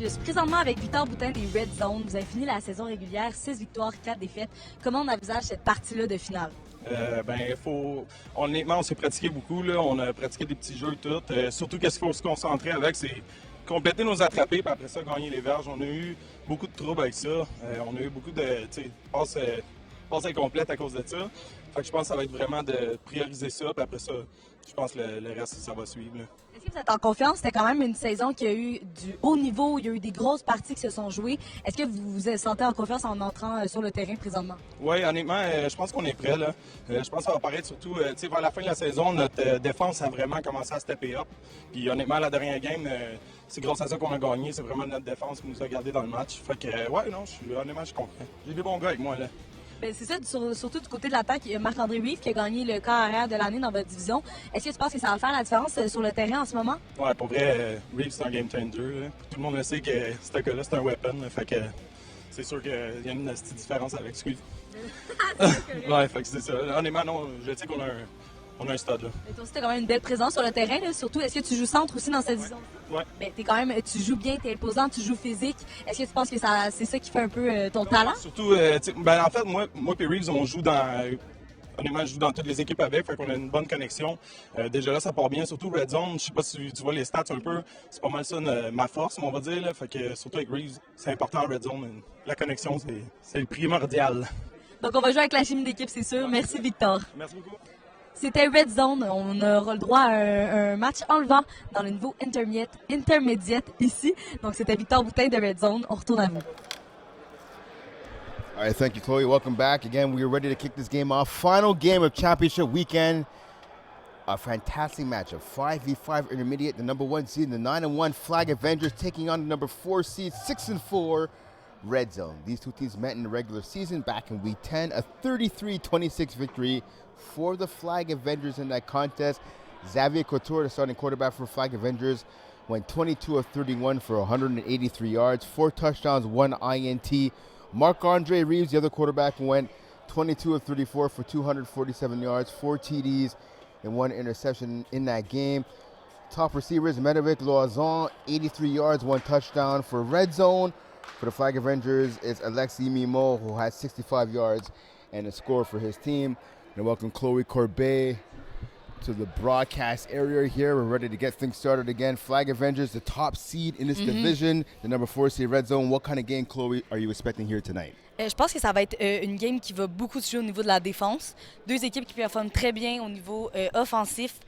Je suis présentement avec Victor Boutin des Red Zone. Vous avez fini la saison régulière, 6 victoires, 4 défaites. Comment on envisage cette partie-là de finale? Honnêtement, on s'est pratiqué beaucoup. Là. On a pratiqué des petits jeux et tout. Surtout, qu'est-ce qu'il faut se concentrer avec, c'est compléter nos attrapés, puis après ça, gagner les verges. On a eu beaucoup de troubles avec ça. On a eu beaucoup de passes incomplètes à cause de ça. Fait que je pense que ça va être vraiment de prioriser ça, puis après ça, je pense que le reste, ça va suivre. Là. Est-ce que vous êtes en confiance? C'était quand même une saison qui a eu du haut niveau. Il y a eu des grosses parties qui se sont jouées. Est-ce que vous vous sentez en confiance en entrant sur le terrain présentement? Oui, honnêtement, je pense qu'on est prêt. Là. Je pense que ça va apparaître surtout vers la fin de la saison. Notre défense a vraiment commencé à stepper up. Puis honnêtement, la dernière game, c'est grâce à ça qu'on a gagné. C'est vraiment notre défense qui nous a gardés dans le match. Fait que, honnêtement, je suis confiant. J'ai des bons gars avec moi. Là. Bien, c'est ça, surtout du côté de l'attaque, il y a Marc-André Reeve qui a gagné le corps arrière de l'année dans votre division. Est-ce que tu penses que ça va faire la différence sur le terrain en ce moment? Ouais, pour vrai, Reeve, c'est un game changer. Là. Tout le monde le sait que ce gars-là, c'est un weapon. Là. Fait que c'est sûr qu'il y a une petite différence avec ce qu'il ouais, fait que c'est ça. Honnêtement, non, je sais qu'on a un stud. Là. Mais toi aussi, tu as quand même une belle présence sur le terrain. Là. Surtout, est-ce que tu joues centre aussi dans cette division? Ouais. Ben, tu joues bien, tu es imposant, tu joues physique. Est-ce que tu penses que c'est ça qui fait un peu ton talent? Surtout, en fait, moi et Reeves, on joue honnêtement, je joue dans toutes les équipes avec, fait qu'on a une bonne connexion. Déjà là, ça part bien. Surtout Red Zone, je sais pas si tu vois les stats un peu, c'est pas mal ça ma force, on va dire. Là. Fait que surtout avec Reeves, c'est important en Red Zone. La connexion, c'est le primordial. Donc on va jouer avec la chimie d'équipe, c'est sûr. Merci Victor. Merci beaucoup. C'était Red Zone. On aura le droit à un match enlevant dans le niveau intermédiaire ici. Donc c'était Victor Boutin de Red Zone. On retourne à vous. All right, thank you, Chloe. Welcome back. Again, we are ready to kick this game off. Final game of championship weekend. A fantastic matchup. 5v5 intermediate, the number 1 seed, the 9-1 Flag Avengers taking on the number 4 seed, 6-4 Red Zone. These two teams met in the regular season back in week 10, a 33-26 victory for the Flag Avengers in that contest. Xavier Couture, the starting quarterback for Flag Avengers, went 22 of 31 for 183 yards, 4 touchdowns, 1 INT. Marc-Andre Reeves, the other quarterback, went 22 of 34 for 247 yards, 4 TDs, and 1 interception in that game. Top receivers, Medovic Loazon, 83 yards, 1 touchdown. For Red Zone, for the Flag Avengers, it's Alexi Mimo, who has 65 yards and a score for his team. And welcome Chloe Corbet to the broadcast area here. We're ready to get things started again. Flag Avengers, the top seed in this division, the number 4 seed Red Zone. What kind of game, Chloe, are you expecting here tonight? Je pense que ça va être une game qui va beaucoup se jouer au niveau de la défense. Deux équipes qui performent très bien au niveau offensif.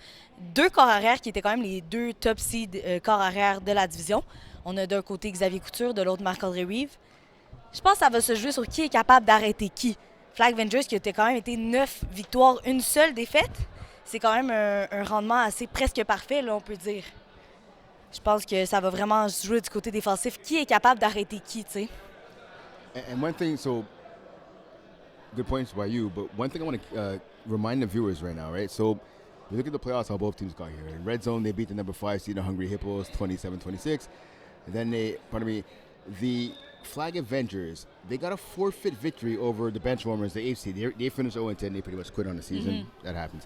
Deux corps arrière qui étaient quand même les deux top seed corps arrière de la division. On a d'un côté Xavier Couture, de l'autre Marc-André Reeve. Je pense que ça va se jouer sur qui est capable d'arrêter qui. Flag Avengers qui a quand même été 9 victoires, une seule défaite. C'est quand même un rendement assez presque parfait, là, on peut dire. Je pense que ça va vraiment se jouer du côté défensif. Qui est capable d'arrêter qui, tu sais? And one thing, so good points by you, but one thing I want to remind the viewers right now, right? So you look at the playoffs, how both teams got here. In Red Zone, they beat the number 5 seed, the Hungry Hippos, 27-26. And then the Flag Avengers, they got a forfeit victory over the Benchwarmers, the 8th seed. They finished 0-10. They pretty much quit on the season. That happens.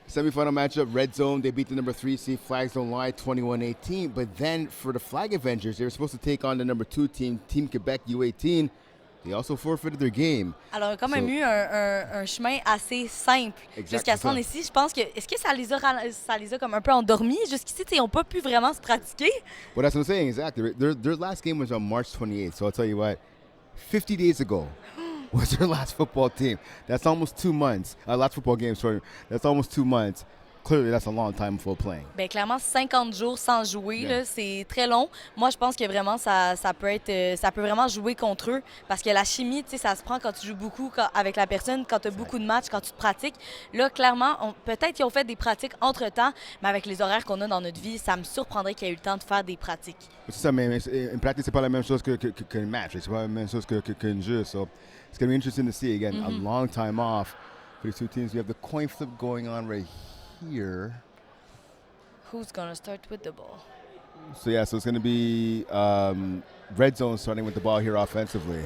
Semifinal matchup, Red Zone, they beat the number 3 seed, Flags Don't Lie, 21-18. But then for the Flag Avengers, they were supposed to take on the number 2 team, Team Quebec U18. They also forfeited their game. Alors, il a quand même eu un chemin assez simple jusqu'à ce qu'on est ici. Je pense que, est-ce que ça les a comme un peu endormis? Jusqu'ici, ils n'ont pas pu vraiment se pratiquer. Well, that's what I'm saying, exactly. Their last game was on March 28th, so I'll tell you what, 50 days ago was their last football team. That's almost 2 months. Last football game, sorry. That's almost 2 months. Clearly, that's a long time for playing. Bien, clairement, 50 jours sans jouer, là, c'est très long. Moi, je pense que vraiment, ça peut vraiment jouer contre eux parce que la chimie, tu sais, ça se prend quand tu joues beaucoup avec la personne, quand tu as beaucoup de matchs, quand tu te pratiques. Là, clairement, peut-être qu'ils ont fait des pratiques entre-temps, mais avec les horaires qu'on a dans notre vie, ça me surprendrait qu'ils aient eu le temps de faire des pratiques. C'est ça, mais en pratique, c'est pas la même chose qu'un match. C'est pas la même chose qu'un jeu. So it's going to be interesting to see, again, a long time off for these two teams. We have the coin flip going on right here. Who's gonna start with the ball? So so it's going to be Red Zone starting with the ball here offensively.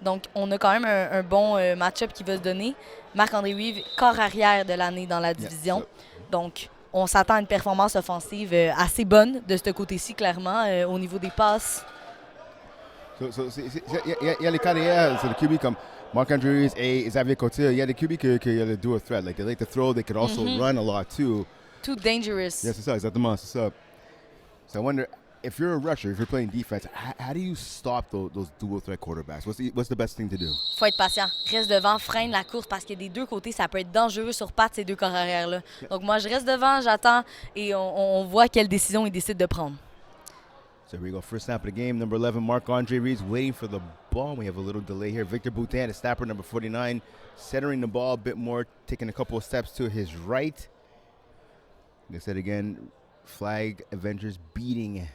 Donc, on a quand même un bon match-up qui va se donner. Marc-André Reeve, corps arrière de l'année dans la division. Donc, on s'attend à une performance offensive assez bonne de ce côté-ci, clairement, au niveau des passes. Il y a les carrières, c'est le QB comme Marc-André Reeves et Xavier Cotier. Il y a des QB qui le dual threat. Like, they like to throw, they can also run a lot too. Too dangerous. Yeah, c'est ça, exactement, c'est ça. So I wonder, if you're a rusher, if you're playing defense, how do you stop those dual threat quarterbacks? What's the best thing to do? Faut être patient. Reste devant, freine la course parce que des deux côtés, ça peut être dangereux sur pattes, ces deux corps arrière-là. Donc moi, je reste devant, j'attends et on voit quelle décision ils décident de prendre. So here we go, first snap of the game. Number 11, Marc-André Reeves waiting for the ball. We have a little delay here. Victor Boutin, the snapper, number 49, centering the ball a bit more, taking a couple of steps to his right. Like I said again, Flag Avengers beating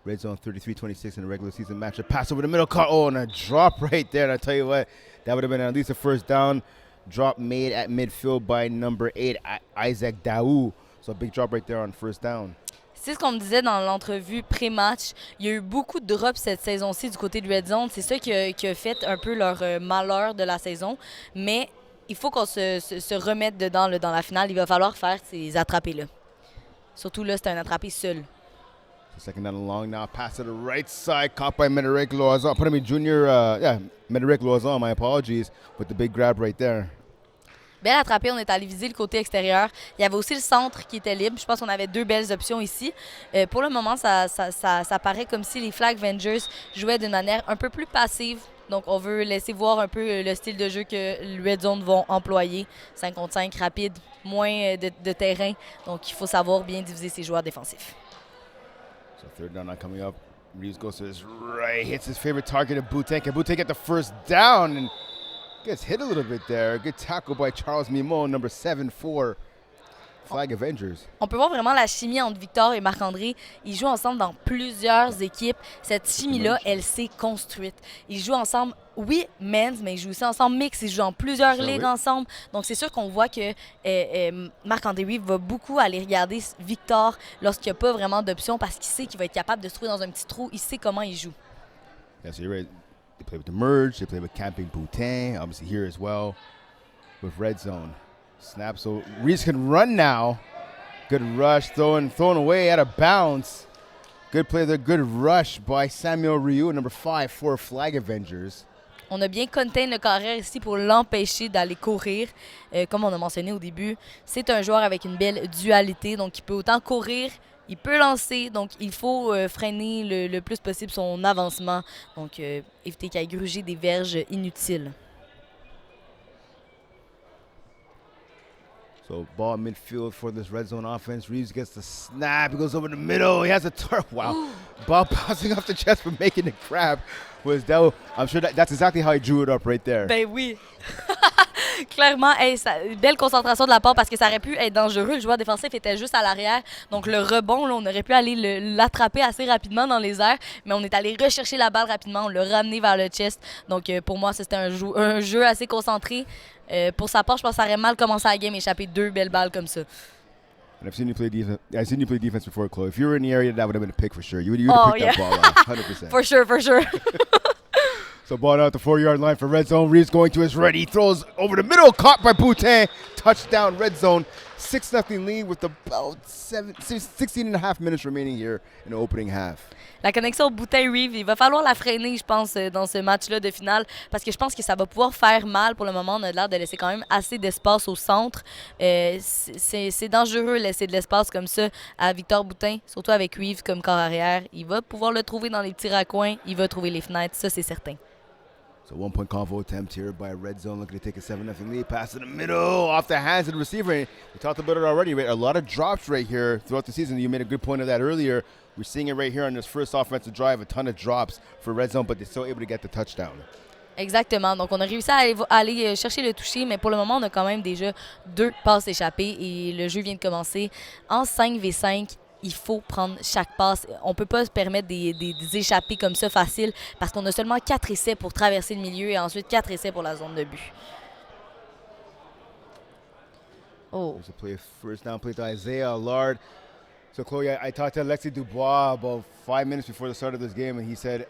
Red Zone 33-26 in a regular season matchup. Pass over the middle, caught, and a drop right there. And I tell you what, that would have been at least a first down. Drop made at midfield by number 8, Isaac Daou. So a big drop right there on first down. C'est ce qu'on me disait dans l'entrevue pré-match. Il y a eu beaucoup de drops cette saison-ci du côté de Red Zone. C'est ça qui a fait un peu leur malheur de la saison. Mais il faut qu'on se remette dedans dans la finale. Il va falloir faire ces attrapés-là. Surtout là, c'est un attrapé seul. Second down and long now. Pass to the right side. Caught by Médéric Loison. Pardon me, Médéric Loison, my apologies, with the big grab right there. Belle attrapée, on est allé viser le côté extérieur. Il y avait aussi le centre qui était libre. Je pense qu'on avait deux belles options ici. Pour le moment, ça paraît comme si les Flag Avengers jouaient d'une manière un peu plus passive. Donc, on veut laisser voir un peu le style de jeu que le Red Zone vont employer. 5 contre 5, rapide, moins de terrain. Donc, il faut savoir bien diviser ses joueurs défensifs. So third down not coming up. Reeves goes to his right, hits his favorite target of Boutin. Can Boutin get the first down? And gets hit a little bit there. Good tackle by Charles Mimon, number 7 for Flag Avengers. On peut voir vraiment la chimie entre Victor et Marc-André. Ils jouent ensemble dans plusieurs équipes. Cette chimie-là, elle s'est construite. Ils jouent ensemble, oui, men's, mais ils jouent aussi ensemble mix. Ils jouent dans plusieurs ligues ensemble. Donc, c'est sûr qu'on voit que Marc-André Reeves va beaucoup aller regarder Victor lorsqu'il n'y a pas vraiment d'option parce qu'il sait qu'il va être capable de se trouver dans un petit trou. Il sait comment il joue. Yeah, so you're right. They play with the merge. They play with Camping Boutin. Obviously here as well with Red Zone. Snap. So Reeves can run now. Good rush. Thrown away out of bounds. Good play there. Good rush by Samuel Ryu, number 5 for Flag Avengers. On a bien contain le carrière ici pour l'empêcher d'aller courir. Comme on a mentionné au début, c'est un joueur avec une belle dualité. Donc, il peut autant courir, il peut lancer. Donc, il faut freiner le plus possible son avancement. Donc, éviter qu'il aille gruger des verges inutiles. So ball midfield for this red zone offense. Reeves gets the snap. He goes over the middle. He has a turf. Wow. Ball bouncing off the chest for making the grab. I'm sure that's exactly how he drew it up right there. Ben oui. Clairement, belle concentration de la part parce que ça aurait pu être dangereux. Le joueur défensif était juste à l'arrière. Donc le rebond, là, on aurait pu aller l'attraper assez rapidement dans les airs. Mais on est allé rechercher la balle rapidement. On l'a ramené vers le chest. Donc pour moi, c'était un jeu assez concentré. Pour sa part, je pense que ça aurait mal commencé la game, échapper deux belles balles comme ça. And I've seen you play defense. I've seen you play defense before, Chloe. If you were in the area, that would have been a pick for sure. You would have picked that ball off, 100%. For sure. So ball out the 4-yard line for red zone. Reeves going to his right. He throws over the middle, caught by Boutin. Touchdown, red zone. 6-0 lead with about 16 and a half minutes remaining here in the opening half. La connexion Boutin-Reeves, il va falloir la freiner, je pense, dans ce match-là de finale, parce que je pense que ça va pouvoir faire mal pour le moment. On a l'air de laisser quand même assez d'espace au centre. C'est dangereux laisser de l'espace comme ça à Victor Boutin, surtout avec Reeves comme corps arrière. Il va pouvoir le trouver dans les petits raccoins, il va trouver les fenêtres, ça c'est certain. So 1-point convo attempt here by Red Zone, looking to take a 7-0 lead. Pass in the middle, off the hands of the receiver. We talked about it already, right? A lot of drops right here throughout the season. You made a good point of that earlier. We're seeing it right here on this first offensive drive, a ton of drops for Red Zone, but they're still able to get the touchdown. Exactement. Donc, on a réussi à aller chercher le toucher, mais pour le moment, on a quand même déjà 2 passes échappées et le jeu vient de commencer. En 5v5, il faut prendre chaque passe. On ne peut pas se permettre des échappées comme ça faciles parce qu'on a seulement 4 essais pour traverser le milieu et ensuite 4 essais pour la zone de but. Oh. There's a play, first down play to Isaiah Allard. So, Chloe, I talked to Alexis Dubois about 5 minutes before the start of this game, and he said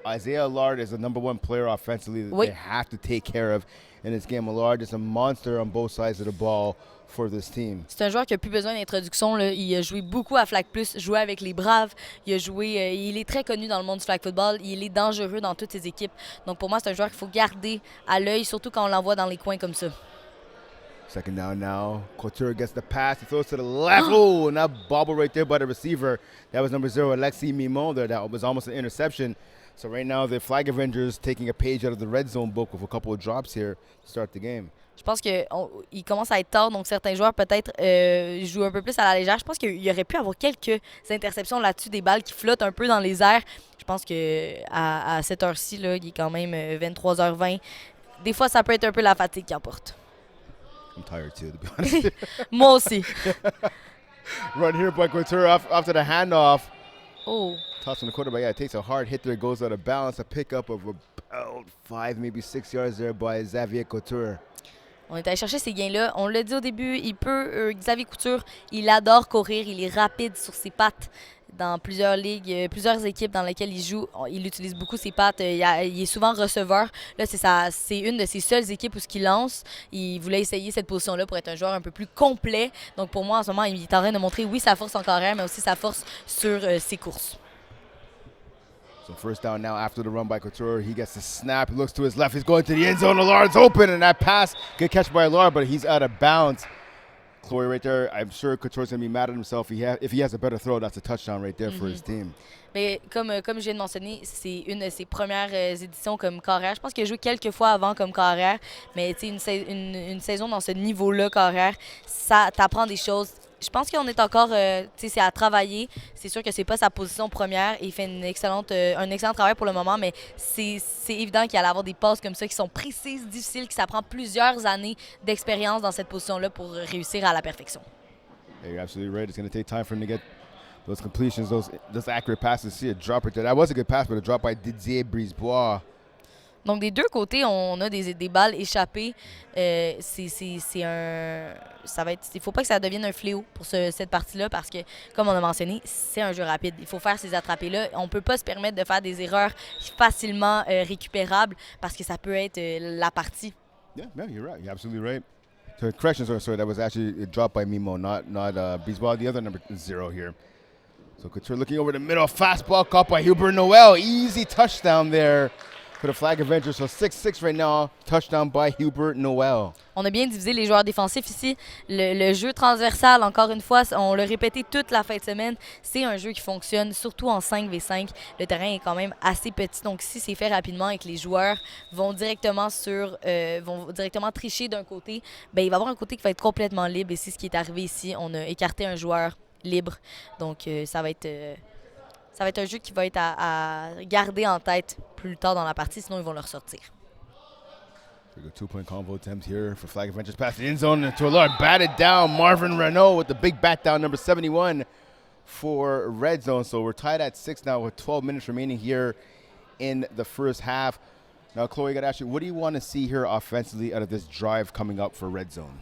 Isaiah Allard is the #1 player offensively that Oui. they have to take care of in this game. Allard is a monster on both sides of the ball for this team. C'est un joueur qui n'a plus besoin d'introduction. Là. Il a joué beaucoup à Flag Plus, joué avec les Braves. Il a joué, il est très connu dans le monde du flag football. Il est dangereux dans toutes ses équipes. Donc pour moi, c'est un joueur qu'il faut garder à l'œil, surtout quand on l'envoie dans les coins comme ça. Second down now. Couture gets the pass. He throws to the left. Oh, and that bobble right there by the receiver. That was number 0, Alexi Mimon there. That was almost an interception. So right now, the Flag Avengers taking a page out of the red zone book with a couple of drops here to start the game. Je pense qu'il commence à être tard, donc certains joueurs peut-être jouent un peu plus à la légère. Je pense qu'il y aurait pu avoir quelques interceptions là-dessus, des balles qui flottent un peu dans les airs. Je pense qu'à cette heure-ci, là, il est quand même 23h20. Des fois, ça peut être un peu la fatigue qui emporte. I'm tired too, to be honest. Moi aussi. Run here by Couture after the handoff. Oh. Toss on the quarterback. Yeah, it takes a hard hit there. Goes out of balance. A pickup of about 5, maybe 6 yards there by Xavier Couture. On est allé chercher ces gains-là. On l'a dit au début, Xavier Couture, il adore courir. Il est rapide sur ses pattes dans plusieurs ligues, plusieurs équipes dans lesquelles il joue. Il utilise beaucoup ses pattes. Il est souvent receveur. Là, c'est une de ses seules équipes où il lance. Il voulait essayer cette position-là pour être un joueur un peu plus complet. Donc pour moi, en ce moment, il est en train de montrer, oui, sa force en carrière, mais aussi sa force sur ses courses. So first down now after the run by Couture. He gets the snap. He looks to his left. He's going to the end zone. Allard's open, and that pass, good catch by Allard, but he's out of bounds. Chloe right there, I'm sure Couture's going to be mad at himself. If he has a better throw, that's a touchdown right there for his team. Mais comme je viens de mentionner, c'est une de ses premières éditions comme carrière. Je pense qu'il a joué quelques fois avant comme carrière, mais une saison dans ce niveau-là carrière, ça t'apprend des choses. Je pense qu'on est encore, c'est à travailler. C'est sûr que c'est pas sa position première. Il fait un excellent travail pour le moment, mais c'est évident qu'il allait avoir des passes comme ça qui sont précises, difficiles, qui ça prend plusieurs années d'expérience dans cette position-là pour réussir à la perfection. Yeah, you're absolutely right. It's going to take time for him to get those completions, those accurate passes. See a drop right there. That was a good pass, but a drop by Didier Brisebois. Donc, des deux côtés, on a des balles échappées. Il ne faut pas que ça devienne un fléau pour cette partie-là parce que, comme on a mentionné, c'est un jeu rapide. Il faut faire ces attrapés-là. On ne peut pas se permettre de faire des erreurs facilement récupérables parce que ça peut être la partie. Yeah, you're right. You're absolutely right. So, corrections, sorry, that was actually a drop by Mimo, not Brisebois, the other number 0 here. So, Couture looking over the middle. Fastball caught by Hubert Noel. Easy touchdown there for the Flag Avengers. So 6-6 right now. Touchdown by Hubert Noel. On a bien divisé les joueurs défensifs ici. Le jeu transversal, encore une fois, on l'a répété toute la fin de semaine, c'est un jeu qui fonctionne, surtout en 5v5. Le terrain est quand même assez petit, donc si c'est fait rapidement et que les joueurs vont directement tricher d'un côté, ben, il va y avoir un côté qui va être complètement libre et c'est ce qui est arrivé ici. On a écarté un joueur libre, donc ça va être un jeu qui va être à garder en tête plus tard dans la partie, sinon ils vont le ressortir. A 2-point convo attempt here for Flag Avengers. Pass the end zone to Allard. Batted down. Marvin Renault with the big bat down, number 71 for Red Zone. So we're tied at 6 now with 12 minutes remaining here in the first half. Now, Chloe, I got to ask you, what do you want to see here offensively out of this drive coming up for Red Zone?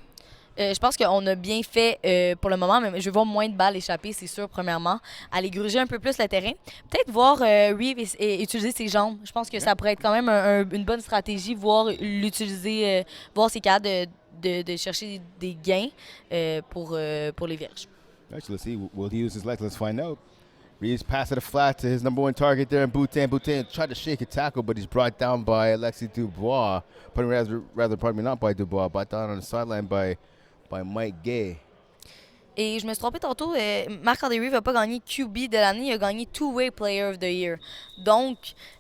Je pense qu'on a bien fait pour le moment, mais je veux voir moins de balles échappées, c'est sûr, premièrement. Aller gruger un peu plus le terrain. Peut-être voir Reeve utiliser ses jambes. Je pense que ça pourrait être quand même une bonne stratégie, voir l'utiliser, voir ses cas de chercher des gains pour les Vierges. Actually, let's see. Will he use his legs? Let's find out. Reeves passed it flat to his #1 target there in Boutin. Boutin tried to shake a tackle, but he's brought down by Alexis Dubois. Not by Dubois, but down on the sideline by Mike Gay. Et je me suis trompée tantôt, Marc-André Reeve n'a pas gagné QB de l'année, il a gagné Two-Way Player of the Year. Donc,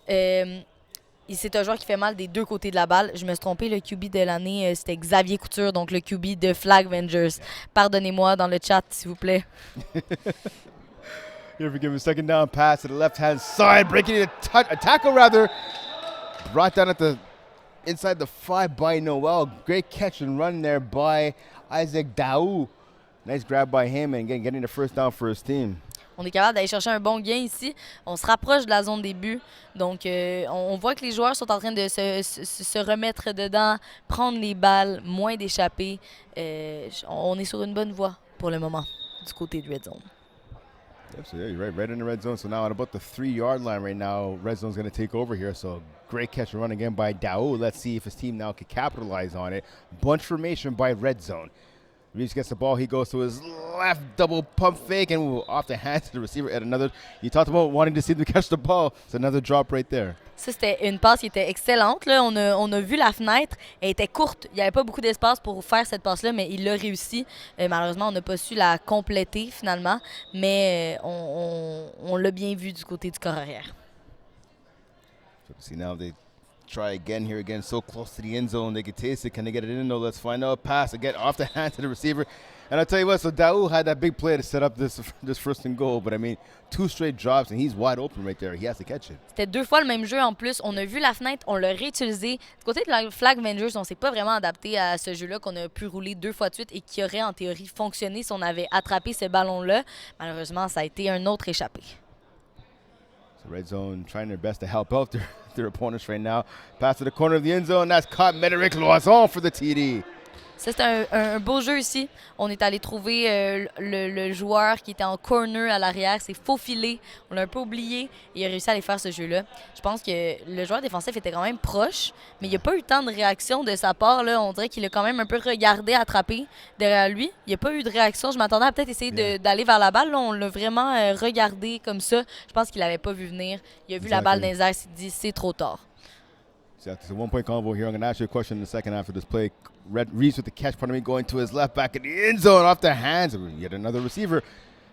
c'est un joueur qui fait mal des deux côtés de la balle. Je me suis trompée, le QB de l'année, c'était Xavier Couture, donc le QB de Flag Avengers. Pardonnez-moi dans le chat, s'il vous plaît. Here we give him a second down pass to the left-hand side, breaking a tackle rather. Brought down at the inside the 5 by Noel. Great catch and run there by Isaac Daou. Nice grab by him and getting the first down for his team. On est capable d'aller chercher un bon gain ici. On se rapproche de la zone des buts. Donc, on voit que les joueurs sont en train de se remettre dedans, prendre les balles, moins d'échapper. On est sur une bonne voie pour le moment du côté de Red Zone. Yep, so yeah, you're right in the red zone. So now at about the 3-yard line right now, red zone's going to take over here. So great catch and run again by Daoud. Let's see if his team now can capitalize on it. Bunch formation by red zone. Reeves gets the ball. He goes to his left double pump fake and off the hands to the receiver at another. You talked about wanting to see him catch the ball. It's another drop right there. Ça, c'était une passe qui était excellente. Là, on a vu la fenêtre. Elle était courte. Il n'y avait pas beaucoup d'espace pour faire cette passe-là, mais il l'a réussi. Malheureusement, on n'a pas su la compléter finalement, mais on l'a bien vu du côté du corps arrière. So see now they try again, so close to the end zone. They can taste it. Can they get it in? No, let's find out. Pass again off the hand to the receiver. And I'll tell you what, so Daoud had that big play to set up this first and goal. But, I mean, 2 straight drops, and he's wide open right there. He has to catch it. C'était 2 fois le même jeu en plus. On a vu la fenêtre, on l'a réutilisé. Du côté de la Flag Avengers, on ne s'est pas vraiment adapté à ce jeu-là qu'on a pu rouler 2 fois de suite et qui aurait en théorie fonctionné si on avait attrapé ce ballon-là. Malheureusement, ça a été un autre échappé. So red zone trying their best to help out their opponents right now. Pass to the corner of the end zone. That's caught. Médéric Loison for the TD. Ça, c'est un beau jeu ici. On est allé trouver le joueur qui était en corner à l'arrière. C'est faufilé. On l'a un peu oublié. Et il a réussi à aller faire ce jeu-là. Je pense que le joueur défensif était quand même proche, mais il n'y a pas eu tant de réaction de sa part. Là. On dirait qu'il a quand même un peu regardé, attrapé derrière lui. Il n'y a pas eu de réaction. Je m'attendais à peut-être essayer d'aller vers la balle. Là, on l'a vraiment regardé comme ça. Je pense qu'il n'avait pas vu venir. Il a vu la balle dans les airs. Il s'est dit, c'est trop tard. So it's a 1-point combo here. I'm going to ask you a question in the second after this play. Reeves with the catch, going to his left back in the end zone off the hands of yet another receiver.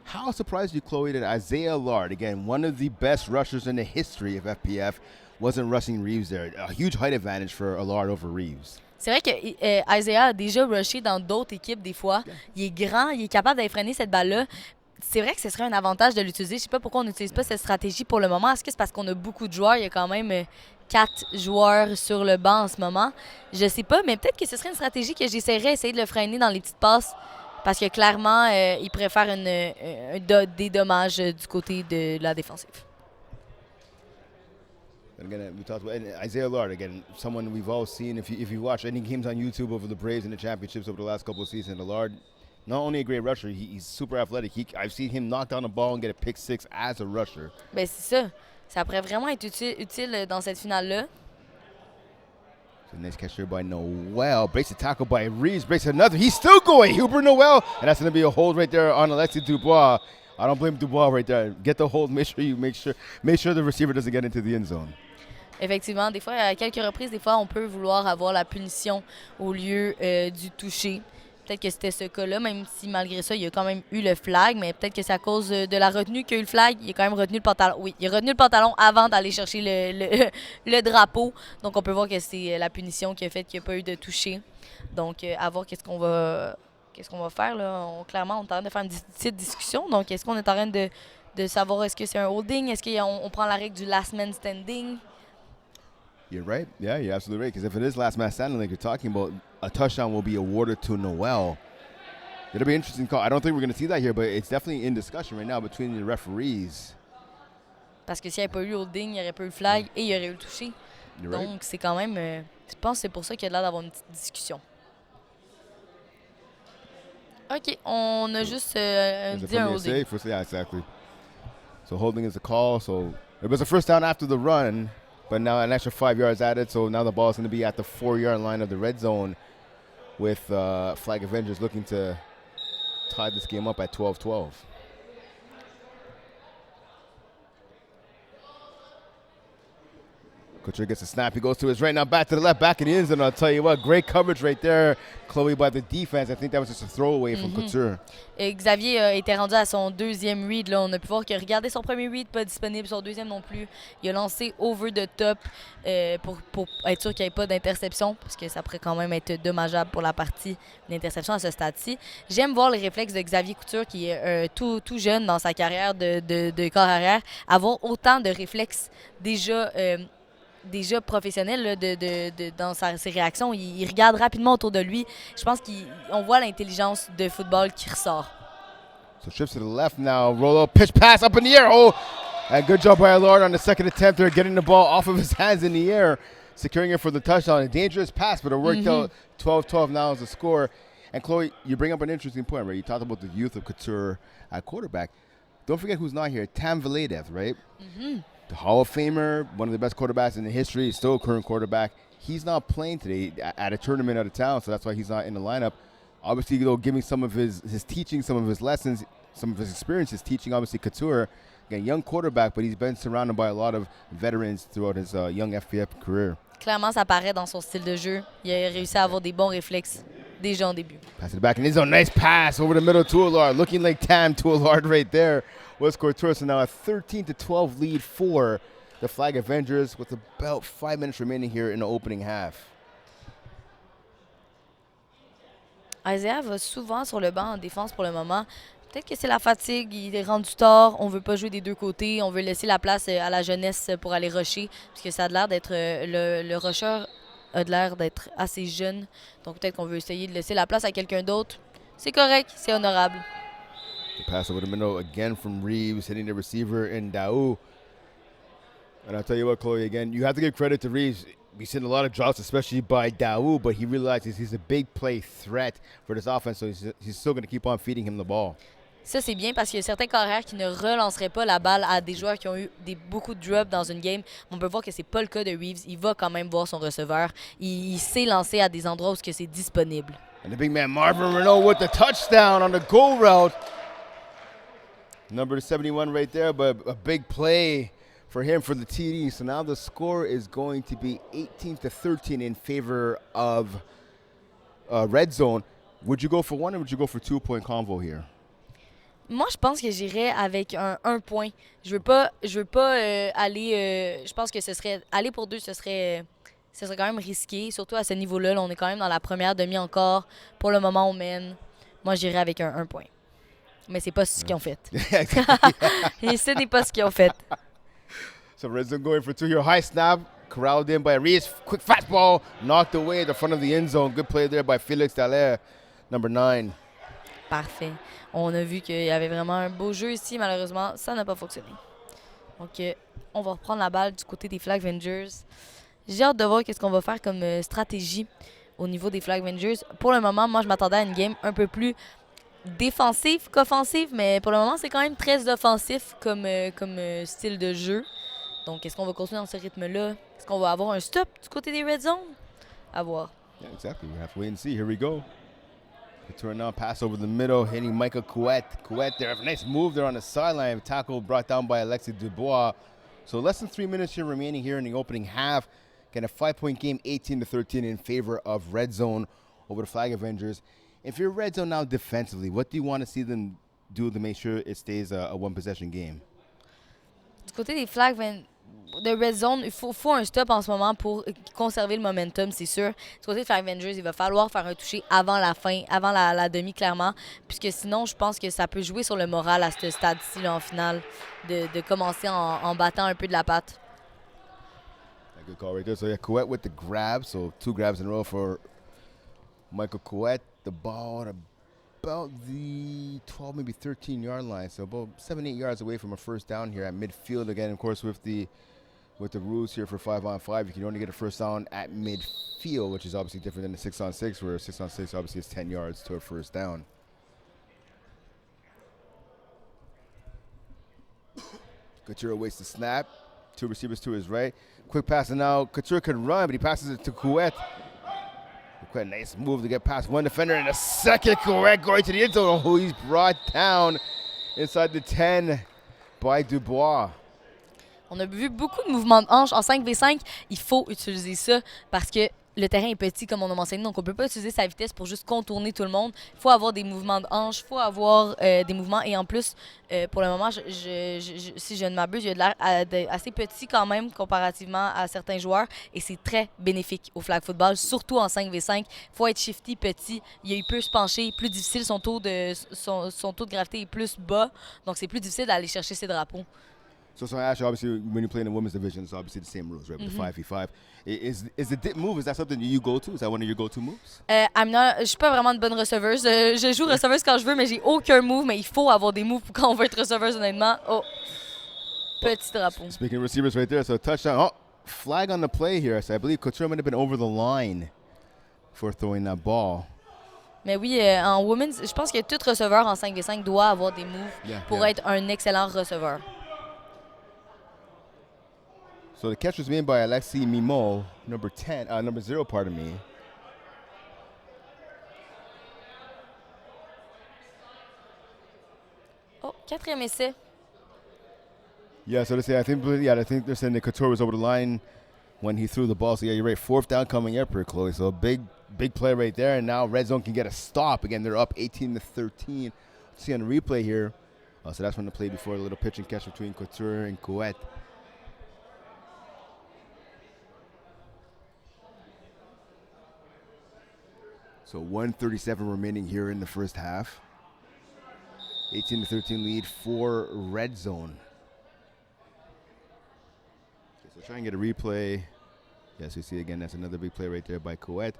How surprised you, Chloe, that Isaiah Lard, again, one of the best rushers in the history of FPF, wasn't rushing Reeves there? A huge height advantage for Lard over Reeves. C'est vrai que Isaiah a déjà rushé dans d'autres équipes des fois. Il est grand, il est capable d'aller freiner cette balle-là. C'est vrai que ce serait un avantage de l'utiliser. Je ne sais pas pourquoi on n'utilise pas cette stratégie pour le moment. Est-ce que c'est parce qu'on a beaucoup de joueurs? Il y a quand même 4 joueurs sur le banc en ce moment. Je sais pas, mais peut-être que ce serait une stratégie que j'essaierais d'essayer de le freiner dans les petites passes parce que clairement, il pourrait faire des dommages du côté de la défensive. And again, we talked about Isaiah Lard, again, someone we've all seen. If you watch any games on YouTube over the Braves and the championships over the last couple of seasons, Lard, not only a great rusher, he's super athletic. I've seen him knock down the ball and get a pick six as a rusher. Ben c'est ça. Ça pourrait vraiment être utile dans cette finale-là. So nice catch here by Noel. Breaks the tackle by Reeves. Breaks another. He's still going. Huber Noel. And that's going to be a hold right there on Alexis Dubois. I don't blame Dubois right there. Get the hold. Make sure the receiver doesn't get into the end zone. Effectivement, des fois, à quelques reprises, des fois, on peut vouloir avoir la punition au lieu du toucher. Peut-être que c'était ce cas-là, même si malgré ça, il y a quand même eu le flag, mais peut-être que c'est à cause de la retenue qu'il y a eu le flag. Il a quand même retenu le pantalon. Oui, il a retenu le pantalon avant d'aller chercher le drapeau. Donc, on peut voir que c'est la punition qui a fait qu'il n'y a pas eu de toucher. Donc, à voir qu'est-ce qu'on va faire. Là. Clairement, on est en train de faire une petite discussion. Donc, est-ce qu'on est en train de savoir est-ce que c'est un holding? Est-ce qu'on prend la règle du last man standing? You're right. Yeah, you're absolutely right. Because if it is last man standing like you're talking about, a touchdown will be awarded to Noel. It'll be an interesting call. I don't think we're going to see that here, but it's definitely in discussion right now between the referees. Parce que s'il n'y avait pas eu holding, il n'y aurait pas eu le flag et il y aurait eu le touché. You're Donc, right. c'est quand même... je pense que c'est pour ça qu'il y a l'air d'avoir une petite discussion. OK, on a juste dit un holding. Yeah, exactly. So holding is a call. So it was a first down after the run. But now an extra 5 yards added, so now the ball is going to be at the 4-yard line of the red zone with Flag Avengers looking to tie this game up at 12-12. Couture gets a snap. He goes to his right now, back to the left, back in the end zone. I'll tell you what, great coverage right there, Chloe, by the defense. I think that was just a throwaway from Couture. Et Xavier était rendu à son deuxième read. Là. On a pu voir qu'il a regardé son premier read, pas disponible, son deuxième non plus. Il a lancé over the top pour être sûr qu'il n'y ait pas d'interception, parce que ça pourrait quand même être dommageable pour la partie d'interception à ce stade-ci. J'aime voir les réflexes de Xavier Couture, qui est tout jeune dans sa carrière de corps arrière, avoir autant de réflexes déjà professionnel là, dans ses réactions. Il regarde rapidement autour de lui. Je pense qu'on voit l'intelligence de football qui ressort. So trips to the left now. Roll up, pitch pass up in the air. Oh, and good job by Lord on the second attempt there, getting the ball off of his hands in the air, securing it for the touchdown. A dangerous pass, but it worked out. 12-12 now is the score. And Chloe, you bring up an interesting point, right? You talked about the youth of Couture at quarterback. don't forget who's not here. Tam Veledev, right? The Hall of Famer, one of the best quarterbacks in the history, he's still a current quarterback. He's not playing today at a tournament out of town, so that's why he's not in the lineup. Obviously, though, giving some of his teaching, some of his lessons, some of his experiences teaching, obviously, Couture, again, young quarterback, but he's been surrounded by a lot of veterans throughout his young FPF career. Clairement, ça paraît dans son style de jeu. Il a réussi à avoir des bons réflexes déjà en début. Pass it back in his zone. Nice pass over the middle to Allard. Looking like Tam to Allard right there. Was Couture. So now a 13-12 lead for the Flag Avengers with about 5 minutes remaining here in the opening half. Isaiah va souvent sur le banc en défense pour le moment. Peut-être que c'est la fatigue, il est rendu tard, on veut pas jouer des deux côtés, on veut laisser la place à la jeunesse pour aller rusher, puisque ça a l'air d'être le rusher a l'air d'être assez jeune. Donc peut-être qu'on veut essayer de laisser la place à quelqu'un d'autre. C'est correct, c'est honorable. The pass over the middle again from Reeves, hitting the receiver in Daou. And I'll tell you what, Chloe, again, you have to give credit to Reeves. We've seen a lot of drops, especially by Daou, but he realizes he's a big play threat for this offense, so he's still going to keep on feeding him the ball. Ça, c'est bien parce qu'il y a certains carrières qui ne relanceraient pas la balle à des joueurs qui ont eu beaucoup de drops dans une game. On peut voir que c'est pas le cas de Reeves. Il va quand même voir son receveur. Il sait lancer à des endroits où c'est disponible. And the big man Marvin Renault with the touchdown on the goal route. Number 71 right there, but a big play for him for the TD. So now the score is going to be 18-13 in favor of Red Zone. Would you go for one or would you go for 2-point convo here? Moi, je pense que j'irais avec un point. Je veux pas aller... je pense que ce serait... Aller pour deux, ce serait quand même risqué. Surtout à ce niveau-là. Là, on est quand même dans la première demi encore. Pour le moment, on mène. Moi, j'irais avec un point. Mais c'est pas ce qu'ils ont fait. Et ce n'est pas ce qu'ils ont fait. So Red Zone going for two here. High snap. Corralled in by Reeves. Quick fastball. Knocked away at the front of the end zone. Good play there by Félix Dallaire, number 9. Parfait. On a vu qu'il y avait vraiment un beau jeu ici. Malheureusement, ça n'a pas fonctionné. Donc, on va reprendre la balle du côté des Flag Avengers. J'ai hâte de voir qu'est-ce qu'on va faire comme stratégie au niveau des Flag Avengers. Pour le moment, moi, je m'attendais à une game un peu plus défensive qu'offensive, mais pour le moment, c'est quand même très offensif comme style de jeu. Donc, est-ce qu'on va continuer dans ce rythme-là? Est-ce qu'on va avoir un stop du côté des Red Zone? À voir. Yeah, exactly. We have to wait and see. Here we go. Couture now pass over the middle, hitting Michael Couette. Couette there, a nice move there on the sideline. Tackle brought down by Alexis Dubois. So less than 3 minutes here remaining here in the opening half. Again, a 5-point game, 18-13 in favor of Red Zone over the Flag Avengers. If you're Red Zone now defensively, what do you want to see them do to make sure it stays a one-possession game? Du côté des Flag de Red Zone, il faut un stop en ce moment pour conserver le momentum, c'est sûr. Du côté de Flag Avengers, il va falloir faire un toucher avant la fin, avant la demi, clairement. Puisque sinon, je pense que ça peut jouer sur le moral à ce stade-ci, en finale, de commencer en battant un peu de la patte. Good call right there. So, yeah, Couette with the grab. So, 2 grabs in a row for Michael Couette. The ball at about the 12, maybe 13-yard line. So, about 7-8 yards away from a first down here at midfield. Again, of course, with the rules here for 5-on-5, you can only get a first down at midfield, which is obviously different than the 6-on-6, where 6-on-6 obviously is 10 yards to a first down. Couture waits the snap. 2 receivers to his right. Quick pass, and now Couture can run, but he passes it to Couette. Couette, nice move to get past one defender, and a second Couette going to the end zone. Oh, he's brought down inside the 10 by Dubois. On a vu beaucoup de mouvements de hanches. En 5v5, il faut utiliser ça parce que le terrain est petit, comme on a mentionné, donc on ne peut pas utiliser sa vitesse pour juste contourner tout le monde. Il faut avoir des mouvements de hanches, il faut avoir des mouvements. Et en plus, pour le moment, si je ne m'abuse, il a de l'air assez petit quand même comparativement à certains joueurs. Et c'est très bénéfique au flag football, surtout en 5v5. Il faut être shifty, petit. Il peut se pencher, plus difficile, son taux de gravité est plus bas. Donc c'est plus difficile d'aller chercher ses drapeaux. So actually, obviously, when you play in the women's division, it's obviously the same rules, right? With the 5v5. Is the dip move, is that something you go to? Is that one of your go-to moves? Je suis pas vraiment une bonne receveuse. Je joue receveuse quand je veux, mais j'ai aucun move. Mais il faut avoir des moves quand on veut être receveuse, honnêtement. Oh, petit drapeau. Speaking of receivers right there, so touchdown. Oh, flag on the play here. So I believe Couture might have been over the line for throwing that ball. Mais oui, en women's, je pense que tout receveur en 5v5 doit avoir des moves pour être un excellent receveur. So the catch was made by Alexi Mimo, number 0, pardon me. Oh, 4e essai. Yeah, so I think they're saying that Couture was over the line when he threw the ball. So yeah, you're right. 4th down coming up here, Chloe. So a big play right there. And now Red Zone can get a stop. Again, they're up 18-13. See on the replay here. So that's when the play before, a little pitch and catch between Couture and Couette. So 1:37 remaining here in the first half. 18-13 lead for Red Zone. Okay, so try and get a replay. Yes, we see again, that's another big play right there by Couette.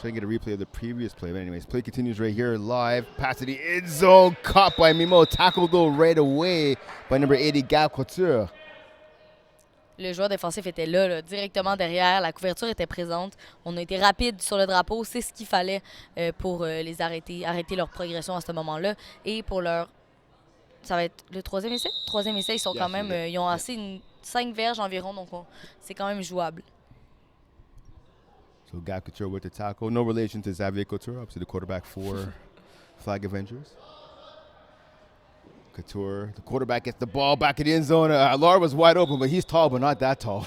Try and get a replay of the previous play. But anyways, play continues right here live. Pass to the end zone. Caught by Mimo. Tackled though right away by number 80, Gab Couture. Le joueur défensif était là, directement derrière. La couverture était présente. On a été rapide sur le drapeau. C'est ce qu'il fallait pour les arrêter leur progression à ce moment-là. Et pour leur... Ça va être le 3e essai? 3e essai, ils sont quand même... ils ont assez 5 verges environ, donc c'est quand même jouable. So Gab Couture with the tackle. No relation to Xavier Couture, obviously the quarterback for Flag Avengers. Couture, the quarterback gets the ball back in the end zone. Laura was wide open, but he's tall, but not that tall.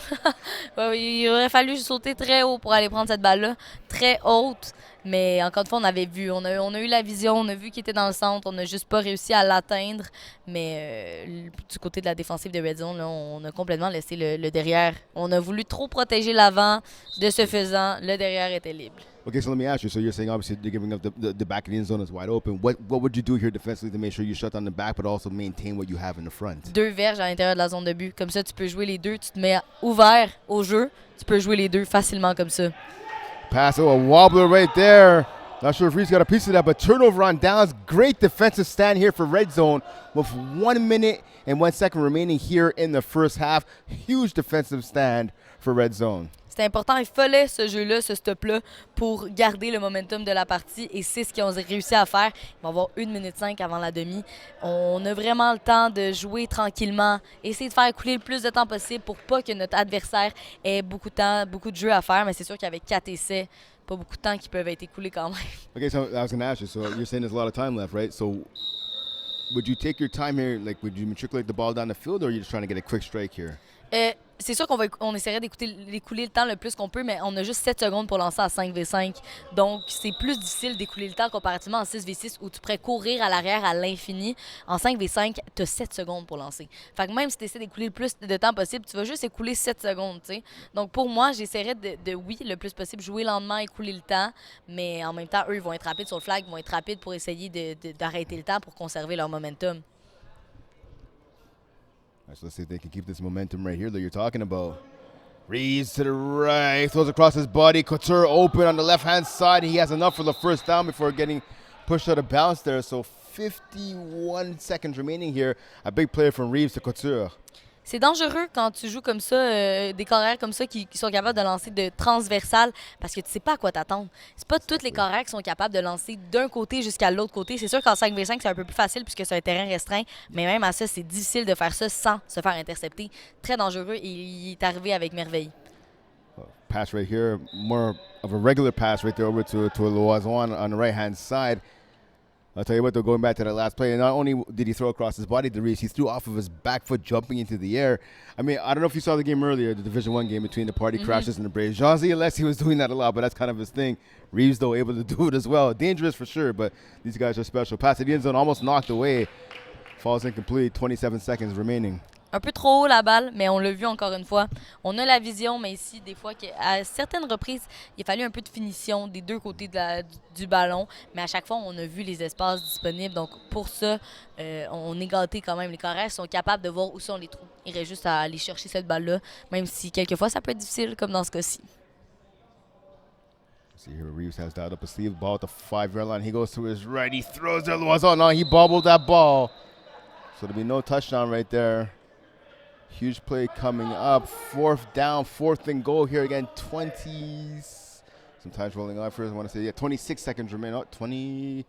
Il aurait fallu sauter très haut pour aller prendre cette balle-là, très haute. Mais encore une fois, on avait vu, on a eu la vision, on a vu qu'il était dans le centre, on n'a juste pas réussi à l'atteindre. Mais du côté de la défensive de Red Zone, là, on a complètement laissé le derrière. On a voulu trop protéger l'avant. De ce faisant, le derrière était libre. Okay, so let me ask you. So you're saying obviously they're giving up the back of the end zone is wide open. What would you do here defensively to make sure you shut down the back, but also maintain what you have in the front? 2 verges à l'intérieur de la zone de but. Comme ça, tu peux jouer les deux. Tu te mets ouvert au jeu. Tu peux jouer les deux facilement comme ça. Pass, a wobbler right there. Not sure if Reed's got a piece of that, but turnover on downs. Great defensive stand here for Red Zone with 1 minute and 1 second remaining here in the first half. Huge defensive stand for Red Zone. C'était important, il fallait ce jeu-là, ce stop-là, pour garder le momentum de la partie et c'est ce qu'ils ont réussi à faire. Il va y avoir 1 minute 5 avant la demi. On a vraiment le temps de jouer tranquillement, essayer de faire couler le plus de temps possible pour pas que notre adversaire ait beaucoup de temps, beaucoup de jeux à faire, mais c'est sûr qu'avec 4 essais, pas beaucoup de temps qui peuvent être écoulés quand même. Okay, so I was going to ask you, so you're saying there's a lot of time left, right? So would you take your time here, like would you matriculate the ball down the field or are you just trying to get a quick strike here? C'est sûr qu'on essaierait d'écouler le temps le plus qu'on peut, mais on a juste 7 secondes pour lancer à 5v5. Donc, c'est plus difficile d'écouler le temps comparativement en 6v6 où tu pourrais courir à l'arrière à l'infini. En 5v5, tu as 7 secondes pour lancer. Fait que même si tu essaies d'écouler le plus de temps possible, tu vas juste écouler 7 secondes, tu sais. Donc, pour moi, j'essaierais oui, le plus possible, jouer lentement, écouler le temps, mais en même temps, eux, ils vont être rapides sur le flag, ils vont être rapides pour essayer d'arrêter le temps pour conserver leur momentum. So let's see if they can keep this momentum right here that you're talking about. Reeves to the right, throws across his body. Couture open on the left-hand side. He has enough for the first down before getting pushed out of bounds there. So 51 seconds remaining here. A big play from Reeves to Couture. C'est dangereux quand tu joues comme ça, des carrières comme ça qui sont capables de lancer de transversales parce que tu sais pas à quoi t'attendre. C'est pas toutes les carrières qui sont capables de lancer d'un côté jusqu'à l'autre côté. C'est sûr qu'en 5v5, c'est un peu plus facile puisque c'est un terrain restreint, mais même à ça, c'est difficile de faire ça sans se faire intercepter. Très dangereux et il est arrivé avec merveille. Pass right here, more of a regular pass right there over to Loiseau on the right-hand side. I'll tell you what, though, going back to that last play, not only did he throw across his body to Reese, he threw off of his back foot jumping into the air. I mean, I don't know if you saw the game earlier, the Division I game between the Party Crashers and the Braves. Jean-Z Alessi was doing that a lot, but that's kind of his thing. Reeves, though, able to do it as well. Dangerous for sure, but these guys are special. Pass to the end zone, almost knocked away. Falls incomplete, 27 seconds remaining. Un peu trop haut la balle, mais on l'a vu encore une fois. On a la vision, mais ici, des fois, à certaines reprises, il a fallu un peu de finition des deux côtés du ballon. Mais à chaque fois, on a vu les espaces disponibles. Donc, pour ça, on est gâté quand même. Les carrières sont capables de voir où sont les trous. Il reste juste à aller chercher cette balle-là, même si quelquefois, ça peut être difficile, comme dans ce cas-ci. See here, Reeves has that up his sleeve, ball at the 5-yard line. He goes to his right, he throws it. Oh, no, he bobbled that ball. So there'll be no touchdown right there. Huge play coming up. 4th down, 4th and goal here again. Sometimes rolling off first. I want to say, yeah, 26 seconds remain. Oh, 20.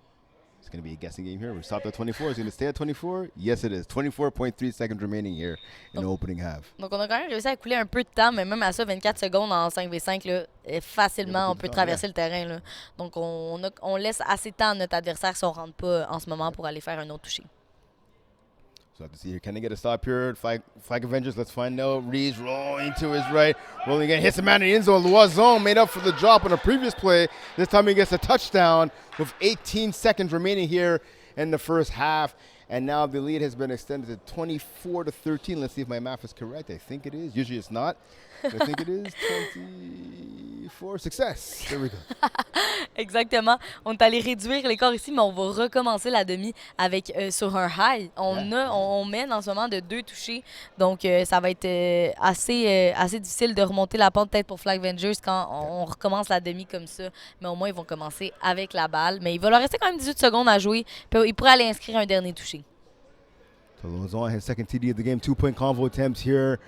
It's going to be a guessing game here. We stopped at 24. Is it going to stay at 24? Yes, it is. 24.3 seconds remaining here in the opening half. Donc, on a quand même réussi à couler un peu de temps, mais même à ça, 24 secondes en 5v5, là, facilement, on peut traverser le terrain. Là. Donc, on laisse assez de temps à notre adversaire si on ne rentre pas en ce moment pour aller faire un autre toucher. So I have to see here. Can they get a stop here? Flag Avengers, let's find out. Reeves rolling to his right. Rolling again. Hits the man in the end zone. Loison made up for the drop on the previous play. This time he gets a touchdown with 18 seconds remaining here in the first half. And now the lead has been extended to 24-13. Let's see if my math is correct. I think it is. Usually it's not. I think it is 24. Success. There we go. Exactement. On est allé réduire l'écart ici, mais on va recommencer la demi avec sur un high. On mène en ce moment de 2 touchés. Donc, ça va être assez difficile de remonter la pente peut-être pour Flag Avengers quand on recommence la demi comme ça. Mais au moins, ils vont commencer avec la balle. Mais il va leur rester quand même 18 secondes à jouer. Puis, ils pourraient aller inscrire un dernier touché. So Loison, his second TD of the game. 2-point convo attempts here.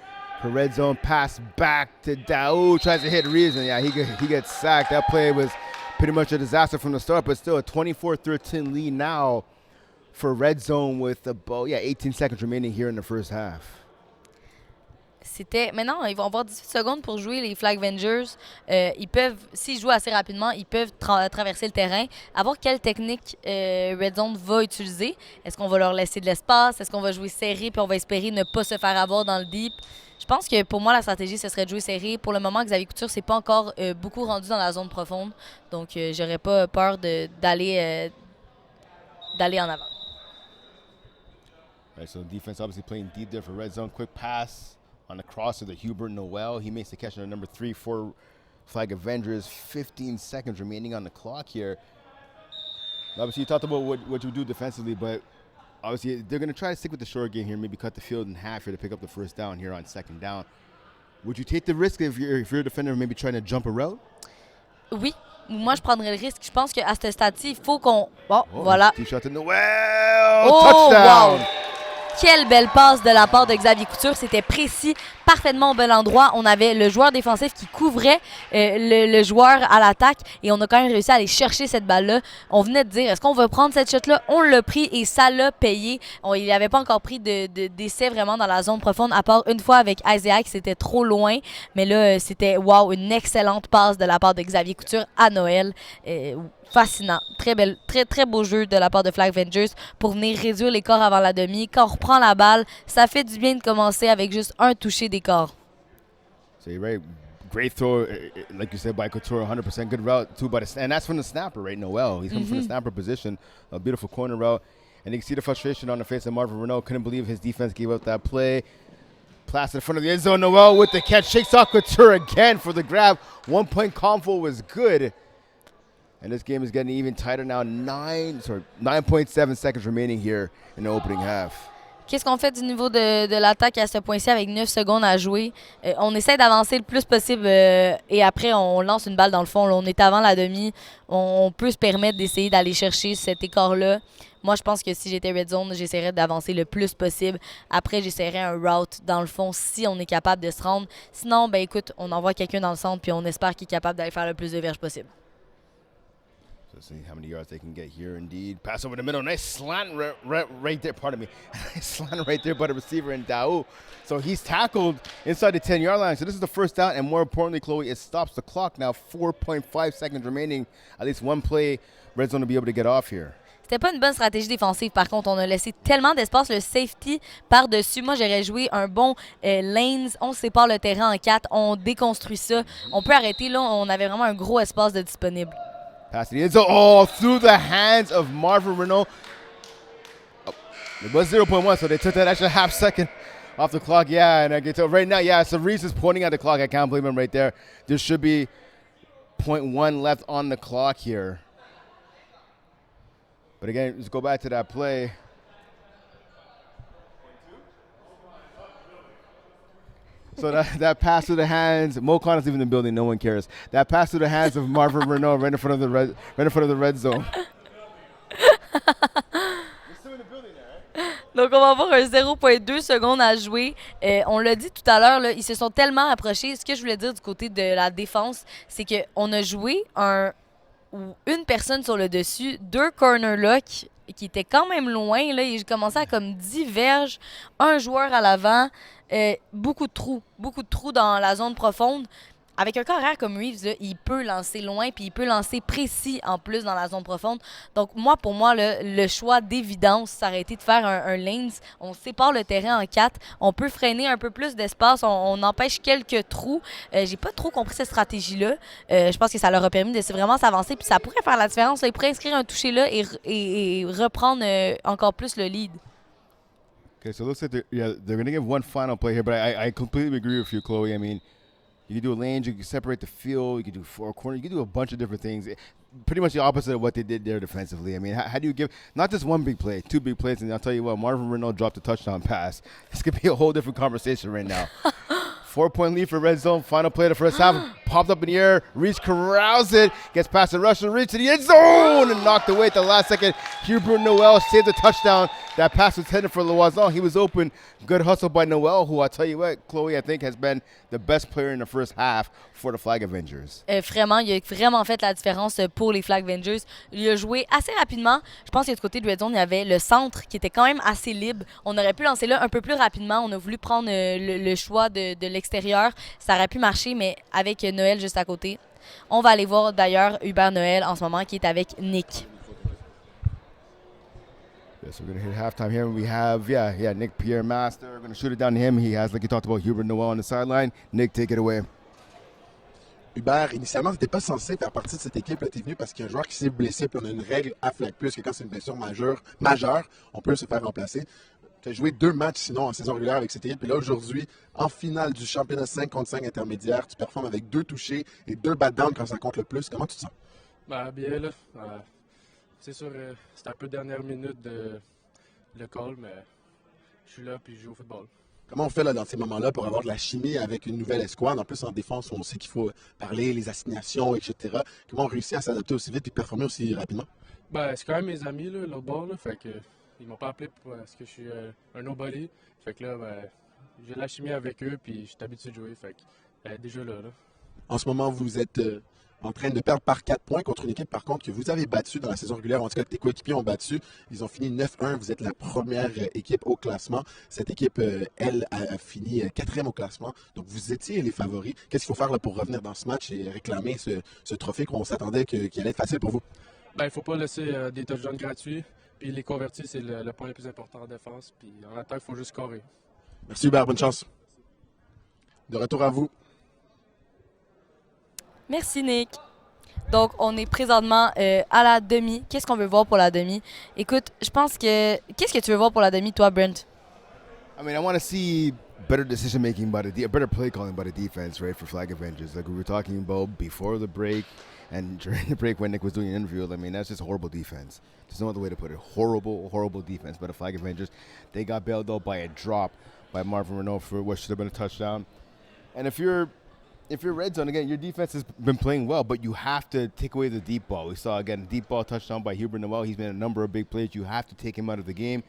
For red zone pass back to Daou. Tries to hit Reeves, and yeah, he gets sacked. That play was pretty much a disaster from the start, but still a 24-13 lead now for red zone with about 18 seconds remaining here in the first half. Maintenant, ils vont avoir 18 secondes pour jouer les Flag Avengers. Ils peuvent, s'ils jouent assez rapidement, ils peuvent traverser le terrain. À voir quelle technique Red Zone va utiliser. Est-ce qu'on va leur laisser de l'espace? Est-ce qu'on va jouer serré puis on va espérer ne pas se faire avoir dans le deep? Je pense que pour moi, la stratégie, ce serait de jouer serré. Pour le moment, Xavier Couture s'est pas encore beaucoup rendu dans la zone profonde. Donc, j'aurais pas peur d'aller en avant. Right, so the defense obviously playing deep there for red zone. Quick pass on the crosser to Hubert Noel. He makes the catch on number 3 for Flag Avengers. 15 seconds remaining on the clock here. Obviously, you talked about what you do defensively, but obviously, they're going to try to stick with the short game here, maybe cut the field in half here to pick up the first down here on second down. Would you take the risk if you're a defender maybe trying to jump a route? Oui. Moi, je prendrais le risque. Je pense qu'à ce stade-ci, il faut qu'on... Bon, voilà. Two shots in the well. Touchdown! Wow. Quelle belle passe de la part de Xavier Couture. C'était précis, parfaitement au bon endroit. On avait le joueur défensif qui couvrait le joueur à l'attaque et on a quand même réussi à aller chercher cette balle-là. On venait de dire, est-ce qu'on va prendre cette shot-là? On l'a pris et ça l'a payé. Il n'avait pas encore pris d'essai vraiment dans la zone profonde, à part une fois avec Isaac, c'était trop loin. Mais là, c'était, wow, une excellente passe de la part de Xavier Couture à Noël. Fascinant. Très beau jeu de la part de Flag Avengers pour venir réduire l'écart avant la demi. Quand on reprend la balle, ça fait du bien de commencer avec juste un toucher d'écart. So you're right. Great throw, like you said, by Couture. 100% good route, too. And that's from the snapper, right, Noel. He's coming from the snapper position. A beautiful corner route. And you can see the frustration on the face of Marvin Renault. Couldn't believe his defense gave up that play. Placed in front of the end zone. Noel with the catch. Shakes off Couture again for the grab. 1-point convo was good. And this game is getting even tighter now. 9.7 seconds remaining here in the opening half. Qu'est-ce qu'on fait du niveau de l'attaque à ce point-ci avec 9 secondes à jouer? On essaie d'avancer le plus possible et après, on lance une balle dans le fond. Là, on est avant la demi. On peut se permettre d'essayer d'aller chercher cet écart-là. Moi, je pense que si j'étais Red Zone, j'essaierais d'avancer le plus possible. Après, j'essaierais un route dans le fond si on est capable de se rendre. Sinon, ben écoute, on envoie quelqu'un dans le centre puis on espère qu'il est capable d'aller faire le plus de verges possible. So see how many yards they can get here. Indeed, pass over the middle. Nice slant right there. Pardon me. Nice slant right there by the receiver in Daou. So he's tackled inside the 10-yard line. So this is the first down, and more importantly, Chloe, it stops the clock now. 4.5 seconds remaining. At least one play. Red Zone to be able to get off here. C'était pas une bonne stratégie défensive. Par contre, on a laissé tellement d'espace, le safety par-dessus. Moi, j'aurais joué un bon lanes. On sépare le terrain en 4. On déconstruit ça. On peut arrêter. Là, on avait vraiment un gros espace de disponible. Pass to the end zone. Oh, through the hands of Marvin Renault. Oh, it was 0.1, so they took that extra half second off the clock. Yeah, and I get to right now, yeah, so Reese is pointing at the clock. I can't believe him right there. There should be 0.1 left on the clock here. But again, let's go back to that play. So that pass to the hands, Mo Connor's even in the building, no one cares. That pass to the hands of Marvin Renault right in front of the red zone. You're still in the building there, right? Donc, on va avoir un 0,2 secondes à jouer. On l'a dit tout à l'heure, là, ils se sont tellement approchés. Ce que je voulais dire du côté de la défense, c'est qu'on a joué ou une personne sur le dessus, 2 corner locks qui étaient quand même loin. Là, ils commençaient à comme 10 verges, un joueur à l'avant, beaucoup de trous dans la zone profonde. Avec un carrière comme Reeves, là, il peut lancer loin puis il peut lancer précis en plus dans la zone profonde. Donc pour moi, le choix d'évidence, ça aurait été de faire un lanes. On sépare le terrain en 4. On peut freiner un peu plus d'espace. On empêche quelques trous. J'ai pas trop compris cette stratégie-là. Je pense que ça leur a permis de vraiment s'avancer. Puis ça pourrait faire la différence. Là. Ils pourraient inscrire un toucher là et reprendre encore plus le lead. Okay, so it looks like they're going to give one final play here, but I completely agree with you, Chloe. I mean, you can do a lanes, you can separate the field, you can do 4 corners, you can do a bunch of different things. Pretty much the opposite of what they did there defensively. I mean, how do you give not just one big play, 2 big plays, and I'll tell you what, Marvin Renault dropped a touchdown pass. This could be a whole different conversation right now. 4-point lead for red zone. Final play of the first half. Popped up in the air. Reach corrals it. Gets past the rusher. Reach to the end zone and knocked away at the last second. Hubert Noel saved the touchdown. That pass was headed for Loison. He was open. Good hustle by Noel, who I'll tell you what, Chloe, I think has been the best player in the first half for the Flag Avengers. Vraiment, il a vraiment fait la différence pour les Flag Avengers. Il a joué assez rapidement. Je pense que du côté de Red Zone, il y avait le centre qui était quand même assez libre. On aurait pu lancer là un peu plus rapidement. On a voulu prendre le choix de l'extérieur. Ça aurait pu marcher, mais avec Noël juste à côté. On va aller voir d'ailleurs Hubert Noël en ce moment qui est avec Nick. Yes, we're going to hit halftime here. We have, Nick Pierre Master. We're going to shoot it down to him. He has, like you talked about, Hubert Noel on the sideline. Nick, take it away. Hubert, initialement, tu n'étais pas censé faire partie de cette équipe. Tu es venu parce qu'il y a un joueur qui s'est blessé. Puis on a une règle à Flag Plus que quand c'est une blessure majeure, on peut se faire remplacer. Tu as joué 2 matchs sinon en saison régulière avec cette équipe. Et là, aujourd'hui, en finale du championnat 5 contre 5 intermédiaire, tu performes avec 2 touchés et 2 bat downs quand ça compte le plus. Comment tu te sens? Bien, là. C'est sûr, c'est un peu dernière minute de le call, mais je suis là puis je joue au football. Comment on fait là, dans ces moments-là pour avoir de la chimie avec une nouvelle escouade? En plus, en défense, on sait qu'il faut parler, les assignations, etc. Comment on réussit à s'adapter aussi vite et performer aussi rapidement? C'est quand même mes amis, là, l'autre bord, là, fait que ils m'ont pas appelé parce que je suis un nobody. Fait que là, j'ai de la chimie avec eux puis je suis habitué de jouer. Fait que déjà là. En ce moment, vous êtes en train de perdre par 4 points contre une équipe, par contre, que vous avez battue dans la saison régulière. En tout cas, tes coéquipiers ont battu. Ils ont fini 9-1. Vous êtes la première équipe au classement. Cette équipe, elle, a fini 4e au classement. Donc, vous étiez les favoris. Qu'est-ce qu'il faut faire là, pour revenir dans ce match et réclamer ce trophée qu'on s'attendait qu'il allait être facile pour vous? Il faut pas laisser des touchdowns gratuits. Puis les convertir, c'est le point le plus important en défense. Puis en attaque, il faut juste scorer. Merci Hubert, bonne chance. De retour à vous. Merci Nick. Donc, on est présentement à la demi. Qu'est-ce qu'on veut voir pour la demi? Écoute, je pense que... Qu'est-ce que tu veux voir pour la demi, toi, Brent? I mean, I want to see better decision making by better play calling by the defense, right, for Flag Avengers. Like we were talking about before the break and during the break when Nick was doing an interview. I mean, that's just horrible defense. There's no other way to put it. Horrible defense by the Flag Avengers. They got bailed out by a drop by Marvin Renault for what should have been a touchdown. And if you're red zone, again, your defense has been playing well, but you have to take away the deep ball. We saw, again, a deep ball touchdown by Hubert Noel. He's made a number of big plays. You have to take him out of the game.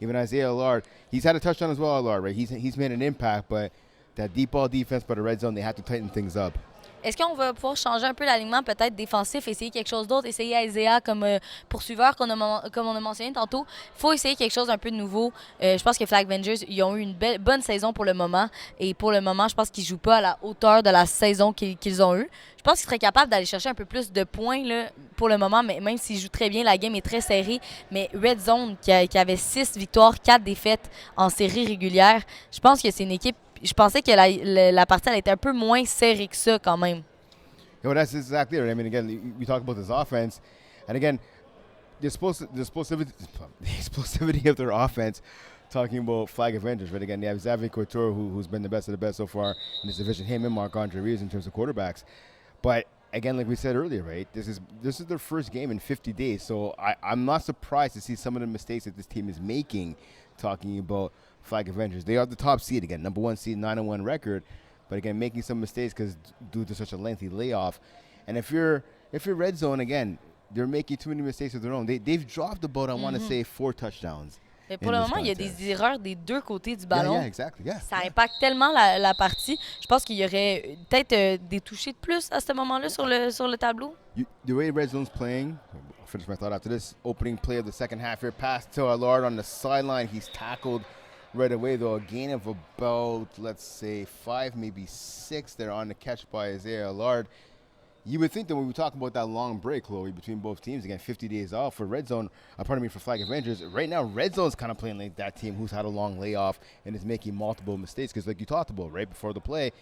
Even Isaiah Allard, he's had a touchdown as well, Allard, right? He's made an impact, but that deep ball defense by the red zone, they have to tighten things up. Est-ce qu'on va pouvoir changer un peu l'alignement, peut-être défensif, essayer quelque chose d'autre, essayer Isaiah comme poursuiveur, comme on a mentionné tantôt? Il faut essayer quelque chose un peu de nouveau. Je pense que Flag Avengers, ils ont eu une bonne saison pour le moment. Et pour le moment, je pense qu'ils ne jouent pas à la hauteur de la saison qu'ils ont eue. Je pense qu'ils seraient capables d'aller chercher un peu plus de points là, pour le moment, mais même s'ils jouent très bien, la game est très serrée. Mais Red Zone, qui avait 6 victoires, 4 défaites en série régulière, je pense que c'est une équipe. Je pensais que la partie elle était un peu moins serrée que ça quand même. Yeah, well, that's exactly right. I mean, again, we talk about this offense, and again, the explosivity of their offense. Talking about Flag Avengers, but again, they have Xavier Couture, who's been the best of the best so far in this division. Him and Marc-Andre Reeves in terms of quarterbacks. But again, like we said earlier, right? This is their first game in 50 days, so I'm not surprised to see some of the mistakes that this team is making. Talking about Flag Avengers, they are the top seed again, number 1 seed, 9-1 record, but again making some mistakes because due to such a lengthy layoff. And if you're red zone again, they're making too many mistakes of their own. They've dropped about I want to say 4 touchdowns. Mais pour in le this moment, il y a contest. des erreurs des deux côtés du Yeah, ballon. yeah, exactly. Yeah. Ça impacte tellement la partie. Je pense qu'il y aurait peut-être des touchés de plus à ce moment-là sur le tableau. The way Red Zone's playing, I'll finish my thought after this. Opening play of the second half here, pass to Allard on the sideline. He's tackled right away, though. A gain of about, let's say, 5, maybe 6 there on the catch by Isaiah Allard. You would think that when we talk about that long break, Chloe, between both teams, again, 50 days off for Red Zone, for Flag Avengers, right now, Red Zone's kind of playing like that team who's had a long layoff and is making multiple mistakes. Because like you talked about, right before the play,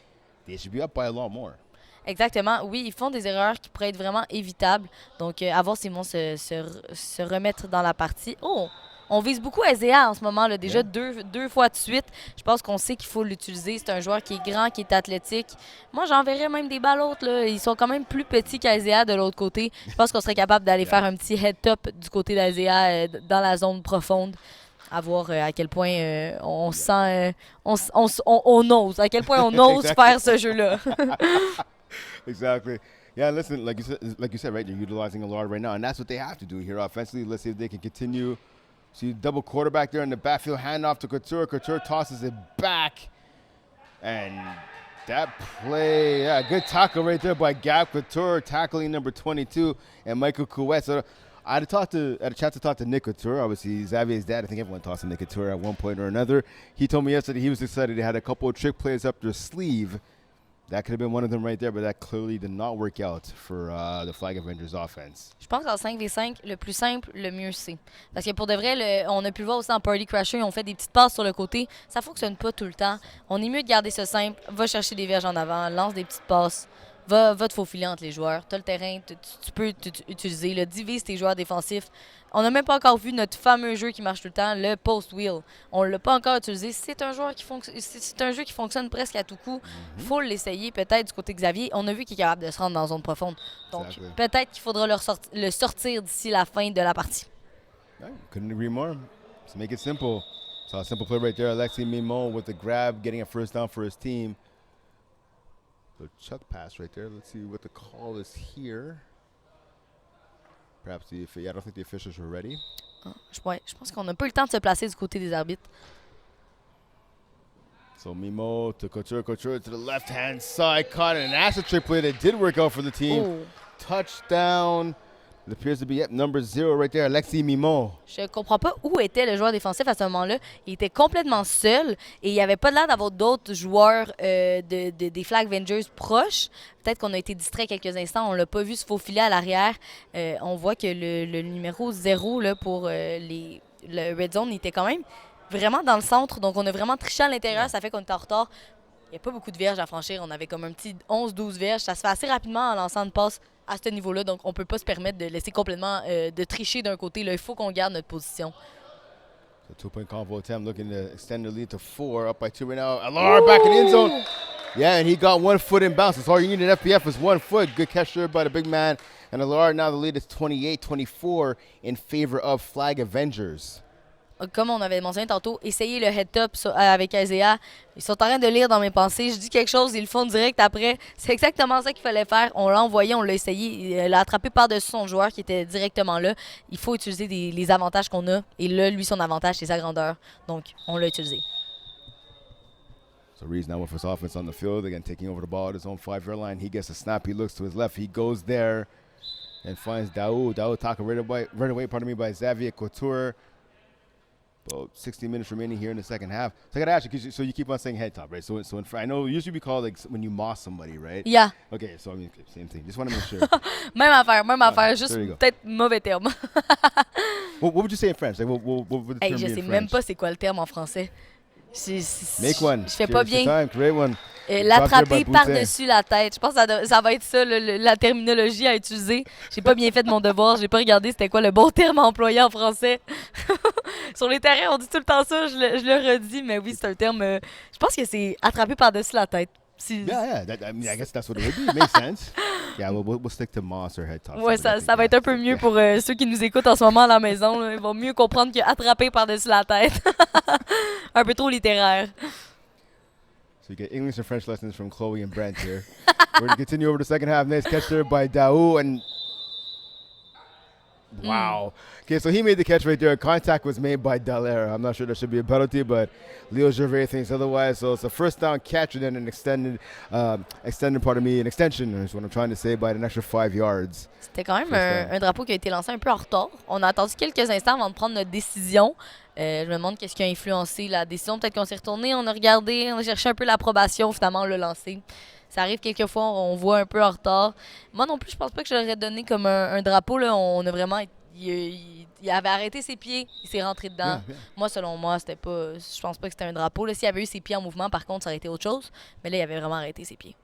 they should be up by a lot more. Exactement. Oui, ils font des erreurs qui pourraient être vraiment évitables. Donc, à voir s'ils vont se remettre dans la partie. Oh! On vise beaucoup Isaiah en ce moment, là, déjà deux fois de suite. Je pense qu'on sait qu'il faut l'utiliser. C'est un joueur qui est grand, qui est athlétique. Moi, j'enverrais même des balles autres. Là. Ils sont quand même plus petits qu'Isaiah de l'autre côté. Je pense qu'on serait capable d'aller faire un petit head-top du côté d'Isaiah dans la zone profonde. À voir à quel point on sent... on ose. À quel point on ose faire ce jeu-là. Exactly. Yeah, listen, like you said, right, they're utilizing Allard right now, and that's what they have to do here offensively. Let's see if they can continue. See, double quarterback there in the backfield, handoff to Couture. Couture tosses it back. And that play, yeah, good tackle right there by Gab Couture, tackling number 22, and Michael Couette. So I had a chance to talk to Nick Couture. Obviously, Xavier's dad. I think everyone talks to Nick Couture at one point or another. He told me yesterday he was excited. He had a couple of trick plays up their sleeve. That could have been one of them right there, but that clearly did not work out for the Flag Avengers offense. Je pense qu'en 5v5, le plus simple, le mieux c'est. Parce que pour de vrai, on a pu le voir aussi en Party Crasher, on fait des petites passes sur le côté. Ça fonctionne pas tout le temps. On est mieux de garder ça simple. Va chercher des verges en avant, lance des petites passes. Va te faufiler entre les joueurs. Tu as le terrain, tu peux utiliser. Divise tes joueurs défensifs. On n'a même pas encore vu notre fameux jeu qui marche tout le temps, le post wheel. On ne l'a pas encore utilisé. C'est un jeu qui fonctionne presque à tout coup. Il faut l'essayer peut-être du côté de Xavier. On a vu qu'il est capable de se rendre dans la zone profonde. Donc peut-être qu'il faudra le sortir d'ici la fin de la partie. Yeah, couldn't agree more. Let's make it simple. So a simple play right there. Alexi Mimon with the grab, getting a first down for his team. So chuck pass right there. Let's see what the call is here. Perhaps I don't think the officials were ready. Je pense qu'on n'a pas eu le temps de se placer du côté des arbitres. So Mimo to Couture to the left-hand side. Caught an asset trick play that did work out for the team. Oh. Touchdown. It appears to be number 0 right there, Alexis Mimon. Je comprends pas où était le joueur défensif à ce moment-là. Il était complètement seul et il n'y avait pas l'air d'avoir d'autres joueurs des Flag Avengers proches. Peut-être qu'on a été distrait quelques instants. On l'a pas vu se faufiler à l'arrière. On voit que le numéro 0 là, pour le Red Zone était quand même vraiment dans le centre. Donc, on a vraiment triché à l'intérieur. Ça fait qu'on était en retard. Il n'y a pas beaucoup de verges à franchir. On avait comme un petit 11-12 verges. Ça se fait assez rapidement en lançant une passe à ce niveau-là. Donc, on ne peut pas se permettre de laisser complètement de tricher d'un côté. Là, il faut qu'on garde notre position. So 2-point convo attempt, looking to extend the lead to 4, up by 2 right now. Allard back in the end zone. Yeah, and he got 1 foot in bounce. That's all you need in FPF is 1 foot. Good catch there by the big man. And Allard, now the lead is 28-24 in favor of Flag Avengers. Comme on avait mentionné tantôt, essayez le head-top avec Isaiah. Ils sont en train de lire dans mes pensées. Je dis quelque chose, ils le font direct après. C'est exactement ça qu'il fallait faire. On l'a envoyé, on l'a essayé. Il l'a attrapé par-dessus son joueur qui était directement là. Il faut utiliser les avantages qu'on a. Et là, lui, son avantage, c'est sa grandeur. Donc, on l'a utilisé. So Reed's now with his offense on the field. Again, taking over the ball at his own 5-yard line. He gets a snap. He looks to his left. He goes there and finds Daoud. Daoud tackled right away by Xavier Couture. About 60 minutes remaining here in the second half. So I got to ask you, so you keep on saying head top, right? So I know usually we call like when you moss somebody, right? Yeah. Okay, so I mean, same thing. Just want to make sure. Même affaire. Juste there you go. peut-être mauvais terme. What would you say in French? Like, what would the term Je be in sais French? même pas c'est quoi le terme en français. Make one. Je fais pas bien. Time. Create one. L'attraper par-dessus la tête. Je pense que ça va être ça, la terminologie à utiliser. J'ai pas bien fait mon devoir. J'ai pas regardé c'était quoi le bon terme à employer en français. Sur les terrains, on dit tout le temps ça. Je le redis, mais oui, c'est un terme... je pense que c'est attraper par-dessus la tête. Yeah. I guess that's what it would be. It makes sense. Yeah, we'll stick to moss or head top. Ouais, ça va être un peu mieux pour ceux qui nous écoutent en ce moment à la maison. Là. Ils vont mieux comprendre que attraper par-dessus la tête. Un peu trop littéraire. So you get English and French lessons from Chloe and Brent here. We're going to continue over the second half. Nice catch there by Daou. And Wow. Okay, so he made the catch right there. Contact was made by Dallaire. I'm not sure there should be a penalty, but Leo Gervais thinks otherwise. So it's a first down catch and then an extension is what I'm trying to say, by an extra 5 yards. C'était quand même un drapeau qui a été lancé un peu en retard. On a attendu quelques instants avant de prendre notre décision. Je me demande qu'est-ce qui a influencé la décision. Peut-être qu'on s'est retourné, on a regardé, on a cherché un peu l'approbation, finalement on l'a lancé. Ça arrive quelquefois, on voit un peu en retard. Moi non plus, je pense pas que je l'aurais donné comme un drapeau. Là. On a vraiment... Il avait arrêté ses pieds, il s'est rentré dedans. Yeah. Moi, selon moi, c'était pas... Je pense pas que c'était un drapeau. Là, s'il avait eu ses pieds en mouvement, par contre, ça aurait été autre chose. Mais là, il avait vraiment arrêté ses pieds.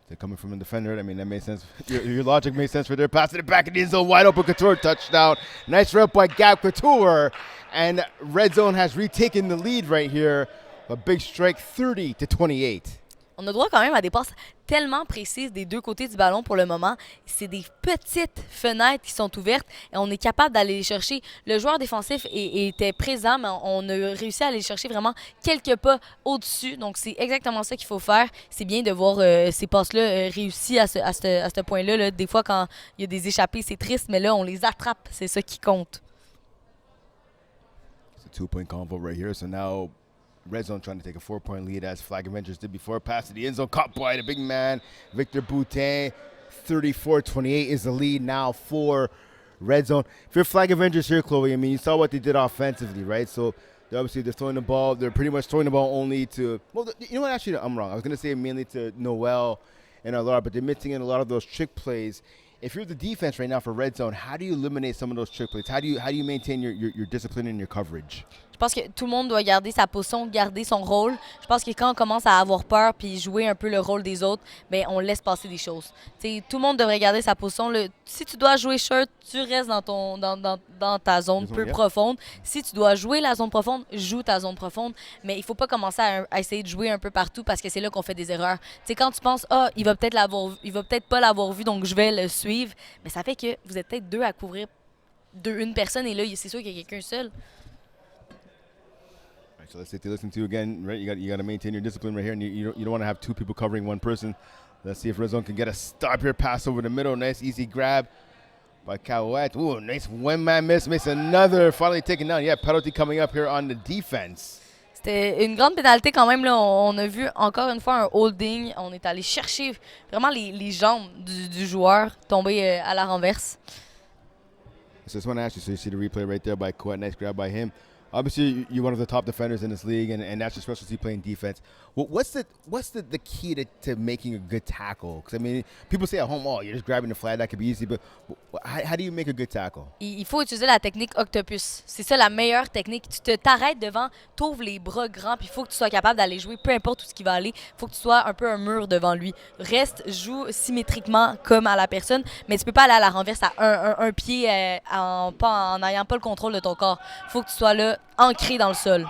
They're coming from a defender. I mean, that made sense. Your logic made sense for there. Passing it back in the end zone, wide open Couture touchdown. Nice rep by Gab Couture. And Red Zone has retaken the lead right here. A big strike, 30-28. On a droit quand même à des passes tellement précises des deux côtés du ballon pour le moment. C'est des petites fenêtres qui sont ouvertes et on est capable d'aller les chercher. Le joueur défensif était présent, mais on a réussi à aller les chercher vraiment quelques pas au-dessus. Donc, c'est exactement ça qu'il faut faire. C'est bien de voir ces passes-là réussies à ce point-là. Là. Des fois, quand il y a des échappées, c'est triste, mais là, on les attrape. C'est ça qui compte. It's a two-point convo right here. So now Red Zone trying to take a 4-point lead as Flag Avengers did before. Pass to the end zone, caught by the big man, Victor Boutin. 34-28 is the lead now for Red Zone. If you're Flag Avengers here, Chloe, I mean, you saw what they did offensively, right? So obviously they're throwing the ball. They're pretty much throwing the ball only to, well, you know what? Actually, I'm wrong. I was going to say mainly to Noel and Alar, but they're mixing in a lot of those trick plays. If you're the defense right now for Red Zone, how do you eliminate some of those trick plays? How do you maintain your discipline and your coverage? Je pense que tout le monde doit garder sa position, garder son rôle. Je pense que quand on commence à avoir peur puis jouer un peu le rôle des autres, ben on laisse passer des choses. T'sais, tout le monde devrait garder sa position. Si tu dois jouer short, tu restes dans ta zone peu profonde. Si tu dois jouer la zone profonde, joue ta zone profonde. Mais il faut pas commencer à essayer de jouer un peu partout parce que c'est là qu'on fait des erreurs. T'sais, quand tu penses il va peut-être pas l'avoir vu donc je vais le suivre, mais ça fait que vous êtes peut-être deux à couvrir une personne et là c'est sûr qu'il y a quelqu'un seul. So let's say to listen to again, right? You got to maintain your discipline right here, and you don't want to have two people covering one person. Let's see if Red Zone can get a stop here, pass over the middle, nice easy grab by Cowett. Ooh, nice one-man miss, makes another, finally taken down. Yeah, penalty coming up here on the defense. C'était une grande pénalité quand même. Là. On a vu encore une fois un holding. On est allé chercher vraiment les jambes du joueur tomber à la renverse. So this one actually, so you see the replay right there by Cowett, nice grab by him. Obviously, you're one of the top defenders in this league, and that's your specialty, playing defense. What's the key to making a good tackle? Because, I mean, people say at home, you're just grabbing the flag, that could be easy, but how do you make a good tackle? Il faut utiliser la technique octopus. C'est ça la meilleure technique. Tu t'arrêtes devant, t'ouvres les bras grands, puis il faut que tu sois capable d'aller jouer, peu importe où ce qui va aller. Il faut que tu sois un peu un mur devant lui. Reste, joue symétriquement comme à la personne, mais tu peux pas aller à la renverse à un pied en n'ayant pas le contrôle de ton corps. Il faut que tu sois là, ancré dans le sol.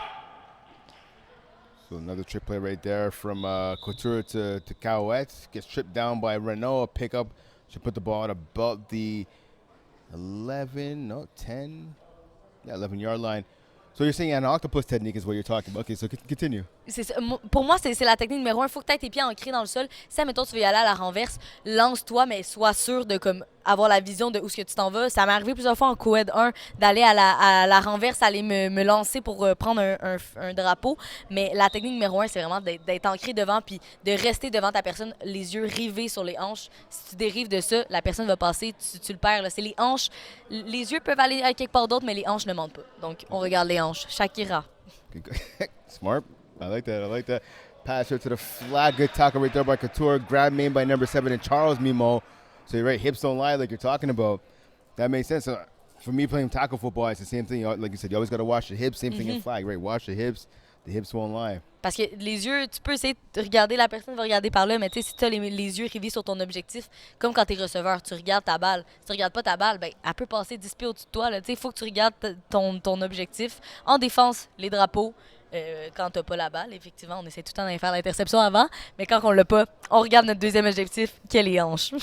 So another trick play right there from Couture to Cowett. Gets tripped down by Renault. A pickup. Should put the ball at about the 11-yard line. So you're saying an octopus technique is what you're talking about. Okay, so continue. Pour moi, c'est la technique numéro 1. Il faut que tu aies tes pieds ancrés dans le sol. Si, admettons, tu veux y aller à la renverse, lance-toi, mais sois sûr de avoir la vision de où ce que tu t'en vas. Ça m'est arrivé plusieurs fois en co-ed 1 d'aller à la renverse, aller me lancer pour prendre un drapeau. Mais la technique numéro 1, c'est vraiment d'être ancré devant puis de rester devant ta personne, les yeux rivés sur les hanches. Si tu dérives de ça, la personne va passer, tu le perds. C'est les hanches. Les yeux peuvent aller à quelque part d'autre, mais les hanches ne mentent pas. Donc, on regarde les hanches. Shakira. Smart. I like that. Pass here to the flag. Good tackle right there by Couture. Grab made by number 7 and Charles Mimo. So you're right, hips don't lie like you're talking about. That makes sense. So for me playing tackle football, it's the same thing. Like you said, you always got to wash the hips. Same thing in flag, right? Wash the hips won't lie. Parce que les yeux, tu peux essayer de regarder, la personne va regarder par là, mais tu sais, si tu as les yeux rivés sur ton objectif, comme quand tu es receveur, tu regardes ta balle. Si tu regardes pas ta balle, ben, elle peut passer 10 pieds au-dessus de toi. Il faut que tu regardes ton objectif. En défense, les drapeaux. Quand t'as pas la balle, effectivement, on essaie tout le temps d'aller faire l'interception avant, mais quand on l'a pas, on regarde notre deuxième objectif, qui est les hanches.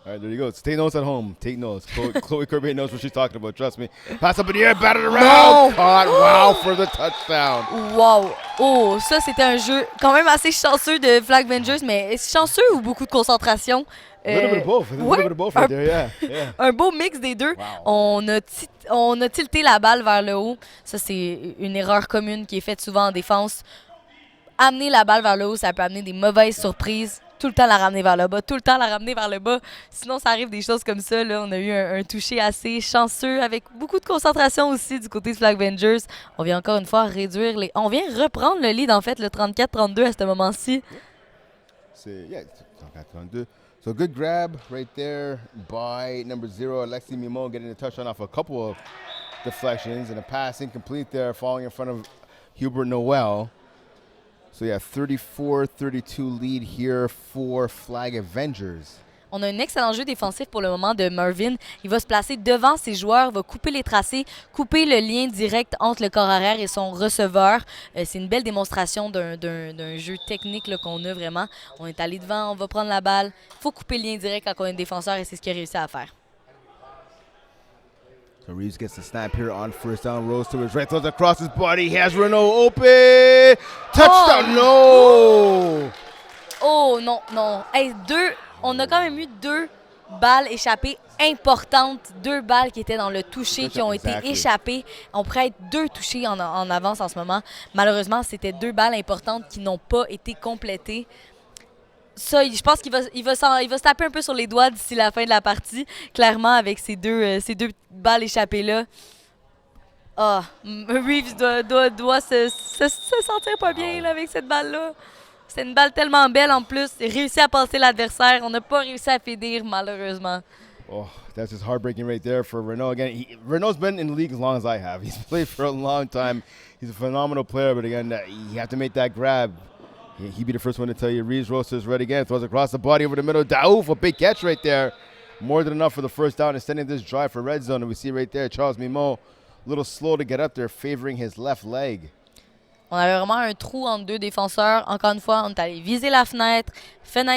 All right, there you go. So take notes at home. Take notes. Chloe Kirby knows what she's talking about. Trust me. Pass up in the air, batted around. No. Caught. Wow for the touchdown. Wow. Oh, ça, c'était un jeu quand même assez chanceux de Flag Avengers, mais chanceux ou beaucoup de concentration? A little bit of both. A little ouais, bit of both right there, yeah. un beau mix des deux. Wow. On a tilté la balle vers le haut. Ça, c'est une erreur commune qui est faite souvent en défense. Amener la balle vers le haut, ça peut amener des mauvaises surprises. Tout le temps la ramener vers le bas, tout le temps la ramener vers le bas. Sinon, ça arrive des choses comme ça. Là. On a eu un toucher assez chanceux avec beaucoup de concentration aussi du côté de Flag Vengers. On vient encore une fois réduire les... On vient reprendre le lead, en fait, le 34-32 à ce moment-ci. Yeah, so good grab right there by number 0, Alexi Mimo, getting a touchdown off a couple of deflections and a pass incomplete there, falling in front of Hubert Noel. So yeah, 34-32 lead here for Flag Avengers. On a un excellent jeu défensif pour le moment de Marvin. Il va se placer devant ses joueurs, va couper les tracés, couper le lien direct entre le corps arrière et son receveur. C'est une belle démonstration d'un jeu technique qu'on a vraiment. On est allé devant, on va prendre la balle. Il faut couper le lien direct quand on est défenseur et c'est ce qu'il a réussi à faire. So Reeves gets the snap here on first down, rolls to his right, throws across his body. He has Renault open. Touchdown, no! Oh non, non. Hey, on a quand même eu 2 balles échappées importantes. 2 balles qui étaient dans le toucher, qui ont été échappées. On pourrait être 2 touchés en avance en ce moment. Malheureusement, c'était 2 balles importantes qui n'ont pas été complétées. Ça, je pense qu'il va se taper un peu sur les doigts d'ici la fin de la partie, clairement, avec ces deux balles échappées-là. Ah, Reeves doit se sentir pas bien là, avec cette balle-là. C'est une balle tellement belle en plus. Il réussit à passer l'adversaire. On n'a pas réussi à finir, malheureusement. Oh, that's just heartbreaking right there for Renault. Again, Renault's been in the league as long as I have. He's played for a long time. He's a phenomenal player, but again, you have to make that grab. He'd be the first one to tell you. Reeves Roasters red again. Throws across the body over the middle. Daouf, a big catch right there. More than enough for the first down, extending this drive for red zone. And we see right there, Charles Mimo, a little slow to get up there, favoring his left leg. On avait vraiment un trou entre 2 défenseurs. Encore une fois, on est allé viser la fenêtre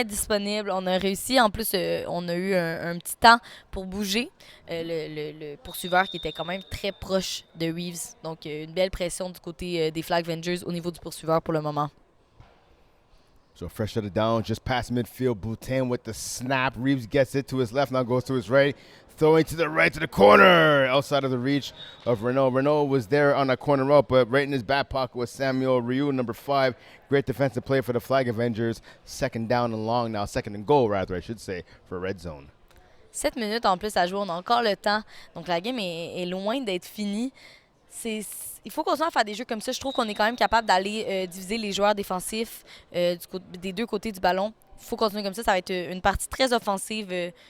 disponible. On a réussi. En plus, on a eu un petit temps pour bouger. Le poursuiveur qui était quand même très proche de Reeves. Donc, une belle pression du côté des Flag Vengers au niveau du poursuiveur pour le moment. So fresh out of down, just past midfield. Boutin with the snap. Reeves gets it to his left, now goes to his right. Throwing to the right to the corner, outside of the reach of Renault. Renault was there on a corner route, but right in his back pocket was Samuel Ryu, number 5. Great defensive play for the Flag Avengers. Second down and long now, second and goal rather, I should say, for red zone. 7 minutes en plus à jouer, on a encore le temps. Donc la game est loin d'être finie. Il faut continuer à faire des jeux comme ça. Je trouve qu'on est quand même capable d'aller diviser les joueurs défensifs des 2 côtés du ballon. Il faut continuer comme ça. Ça va être une partie très offensive.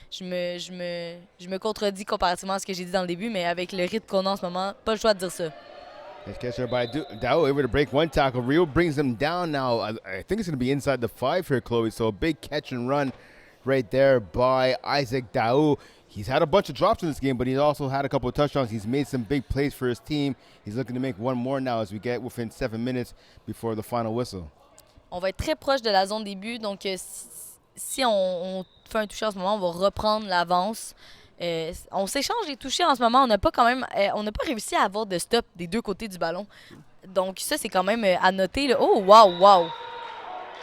Je me contredis comparativement à ce que j'ai dit dans le début, mais avec le rythme qu'on a en ce moment, pas le choix de dire ça. Nice catch there by Dao, able to break one tackle. Rio brings him down now. I think it's going to be inside the 5 here, Chloe. So a big catch and run right there by Isaac Dao. He's had a bunch of drops in this game, but he's also had a couple of touchdowns. He's made some big plays for his team. He's looking to make one more now as we get within 7 minutes before the final whistle. On va être très proche de la zone début, donc si on fait un toucher en ce moment, on va reprendre l'avance. On s'échange les touchés en ce moment. On n'a pas réussi à avoir de stop des 2 côtés du ballon. Donc ça, c'est quand même à noter. Là. Oh, wow!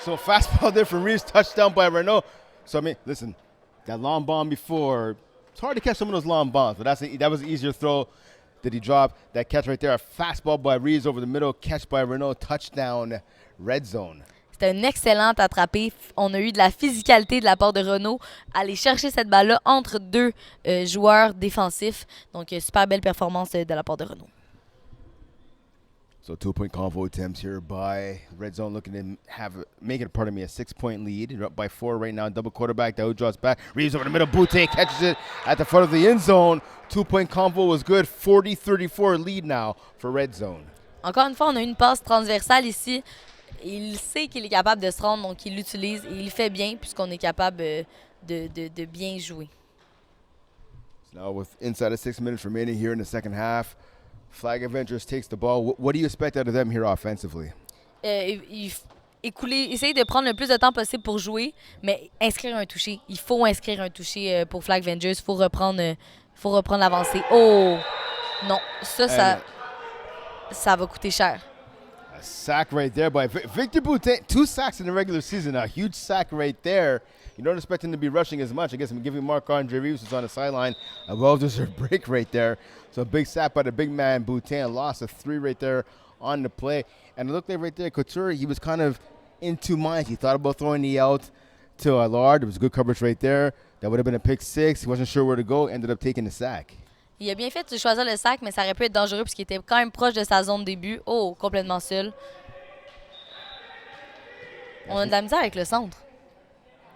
So fastball there from Reeves, touchdown by Renault. So I mean, listen, that long bomb before, it's hard to catch some of those long bombs, but that was an easier throw that he dropped. That catch right there, a fastball by Reeves over the middle, catch by Renault, touchdown, red zone. C'était un excellent attrapé. On a eu de la physicalité de la part de Renault. Aller chercher cette balle-là entre 2 joueurs défensifs. Donc, super belle performance de la part de Renault. So 2-point convo attempts here by Red Zone, looking to make it, pardon me, a 6-point lead. You're up by 4 right now. Double quarterback. Daoud draws back. Reeves over the middle. Boutte catches it at the front of the end zone. 2-point convo was good. 40-34 lead now for Red Zone. Encore une fois, on a une passe transversale ici. Il sait qu'il est capable de se rendre, donc il l'utilise et il le fait bien puisqu'on est capable de bien jouer. So now with inside of 6 minutes remaining here in the second half, Flag Avengers takes the ball. What do you expect out of them here offensively? Essayer de prendre le plus de temps possible pour jouer, mais inscrire un toucher. Il faut inscrire un toucher pour Flag Avengers. Il faut reprendre l'avancée. Oh! Non, ça va coûter cher. A sack right there by Victor Boutin. 2 sacks in the regular season. A huge sack right there. You don't expect him to be rushing as much. I guess I'm giving Marc-Andre Reeves, who's on the sideline, a well-deserved break right there. So a big sack by the big man, Boutin. Lost a 3 right there on the play. And it looked like right there, Couture, he was kind of in 2 minds. He thought about throwing the out to Allard. There was good coverage right there. That would have been a pick 6. He wasn't sure where to go. Ended up taking the sack. Il a bien fait de choisir le sac, mais ça aurait pu être dangereux puisqu'il était quand même proche de sa zone de début. Oh, complètement seul. On a de la misère avec le centre.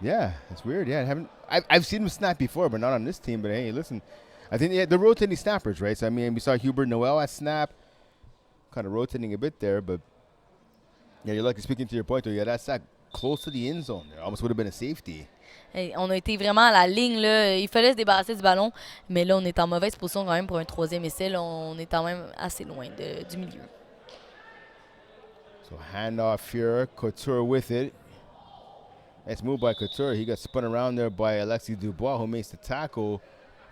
Yeah, it's weird. Yeah, I've seen him snap before, but not on this team. But hey, listen, I think they're rotating snappers, right? So I mean, we saw Hubert Noel at snap, kind of rotating a bit there. But yeah, you're lucky. Speaking to your point, though, yeah, that sack close to the end zone there, almost would have been a safety. Hey, on a été vraiment à la ligne, là. Il fallait se débarrasser du ballon, mais là, on est en mauvaise position quand même pour un 3e essai. Là, on est quand même assez loin du milieu. So handoff here, Couture with it. Nice move by Couture. He got spun around there by Alexis Dubois, who makes the tackle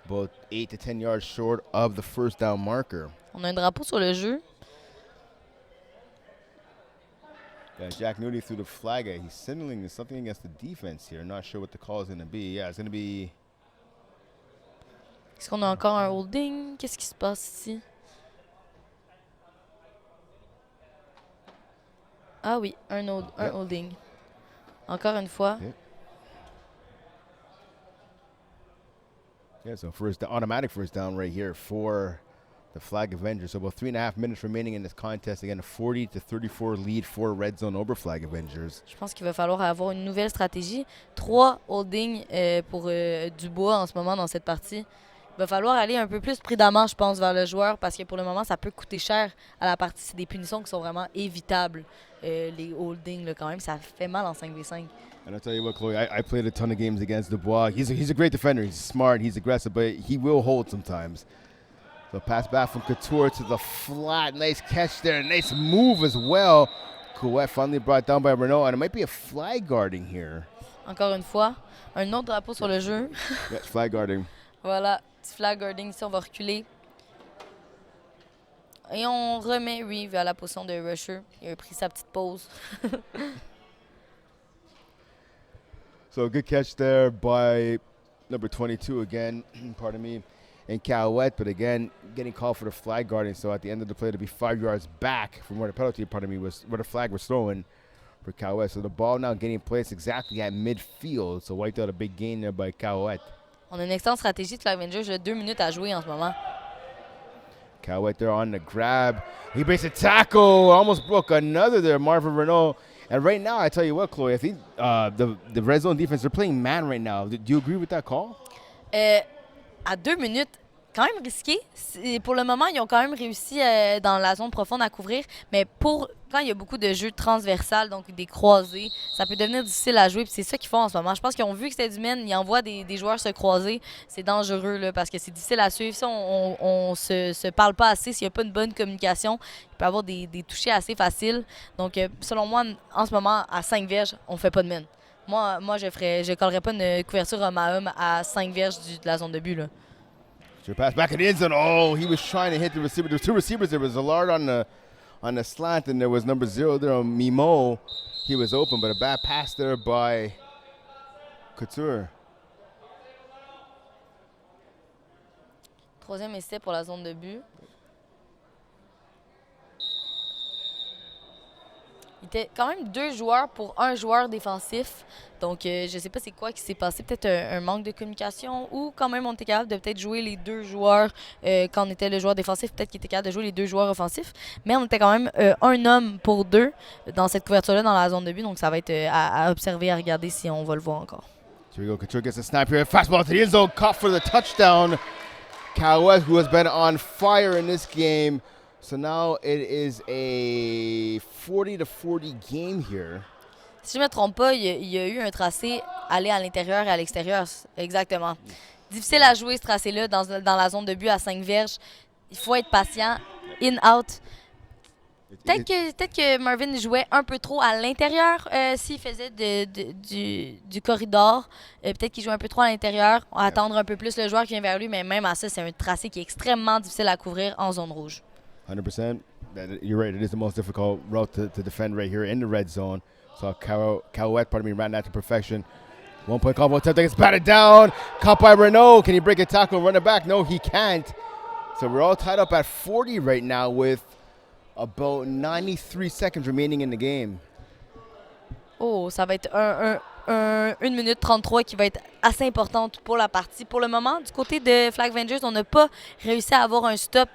about 8 to 10 yards short of the first down marker. On a un drapeau sur le jeu. Yeah, Jack Nudie threw the flag. He's signaling something against the defense here. Not sure what the call is going to be. Yeah, it's going to be... Est-ce qu'on a encore un holding? Qu'est-ce qui se passe ici? Ah oui, un holding. Encore une fois. Yeah, so automatic first down right here for the Flag Avengers. So about 3.5 minutes remaining in this contest. Again, a 40-34 lead for Red Zone over Flag Avengers. Je pense qu'il va falloir avoir une nouvelle stratégie. 3 holdings pour Dubois en ce moment dans cette partie. Il va falloir aller un peu plus prudemment, je pense, vers le joueur parce que pour le moment, ça peut coûter cher à la partie. C'est des punitions qui sont vraiment évitables. Les holdings, là, quand même, ça fait mal en 5v5. And I'll tell you what, Chloe, I played a ton of games against Dubois. He's a great defender. He's smart. He's aggressive, but he will hold sometimes. So pass back from Couture to the flat. Nice catch there. Nice move as well. Couette finally brought down by Renault. And it might be a flag guarding here. Encore une fois, un autre drapeau sur le jeu. Yeah, flag guarding. Voilà, petit flag guarding. Ici, on va reculer. Et on remet Reeve à la position de rusher. Il a pris sa petite pause. So good catch there by number 22 again, pardon me, and Calouette. But again, getting called for the flag guarding. So at the end of the play, to be 5 yards back from where the penalty, pardon me, was where the flag was thrown for Calouette. So the ball now getting placed exactly at midfield. So wiped out a big gain there by Calouette. On a une excellente stratégie de Flag Avengers. J'ai 2 minutes à jouer en ce moment. Calouette there on the grab. He makes a tackle. Almost broke another there, Marvin Renault. And right now, I tell you what, Chloe, I think the red zone defense, they're playing man right now. Do you agree with that call? À 2 minutes, quand même risqué. Pour le moment, ils ont quand même réussi dans la zone profonde à couvrir. Mais quand il y a beaucoup de jeux transversales, donc des croisés, ça peut devenir difficile à jouer. Puis c'est ça qu'ils font en ce moment. Je pense qu'ils ont vu que c'était du men. Ils envoient des joueurs se croiser. C'est dangereux là, parce que c'est difficile à suivre. Si on se parle pas assez, s'il n'y a pas une bonne communication, il peut y avoir des touchés assez faciles. Donc, selon moi, en ce moment, à 5 verges, on fait pas de men. Moi je collerais pas une couverture homme à homme à 5 verges de la zone de but. Là. Should pass back in the end zone. Oh, he was trying to hit the receiver. There were 2 receivers. There was Allard on the slant, and there was number 0 there on Mimo. He was open, but a bad pass there by Couture. 3e essai pour la zone de but. Il était quand même 2 joueurs pour 1 joueur défensif. Donc, je ne sais pas c'est quoi qui s'est passé. Peut-être un manque de communication ou quand même on était capable de peut-être jouer les 2 joueurs quand on était le joueur défensif. Peut-être qu'il était capable de jouer les 2 joueurs offensifs. Mais on était quand même 1 homme pour 2 dans cette couverture-là dans la zone de but. Donc, ça va être à observer, à regarder si on va le voir encore. Here we go. Couture gets a snap here. Fastball to the end zone. Caught for the touchdown. Calouette, who has been on fire in this game. So now it is a 40-40 game here. Si je ne me trompe pas, il y a eu un tracé aller à l'intérieur et à l'extérieur. Exactement. Difficile à jouer ce tracé-là dans la zone de but à 5 verges. Il faut être patient. In-out. Peut-être que Marvin jouait un peu trop à l'intérieur s'il faisait du corridor. Peut-être qu'il jouait un peu trop à l'intérieur. On va attendre un peu plus le joueur qui vient vers lui, mais même à ça, c'est un tracé qui est extrêmement difficile à couvrir en zone rouge. 100%. You're right. It is the most difficult route to defend right here in the red zone. So Carouette, ran that to perfection. 1-point combo attempt. It's batted down. Caught by Renault. Can he break a tackle, run it back? No, he can't. So we're all tied up at 40 right now with about 93 seconds remaining in the game. Oh, ça va être 1 minute 33 qui va être assez importante pour la partie. Pour le moment, du côté de Flag Vengers, on n'a pas réussi à avoir un stop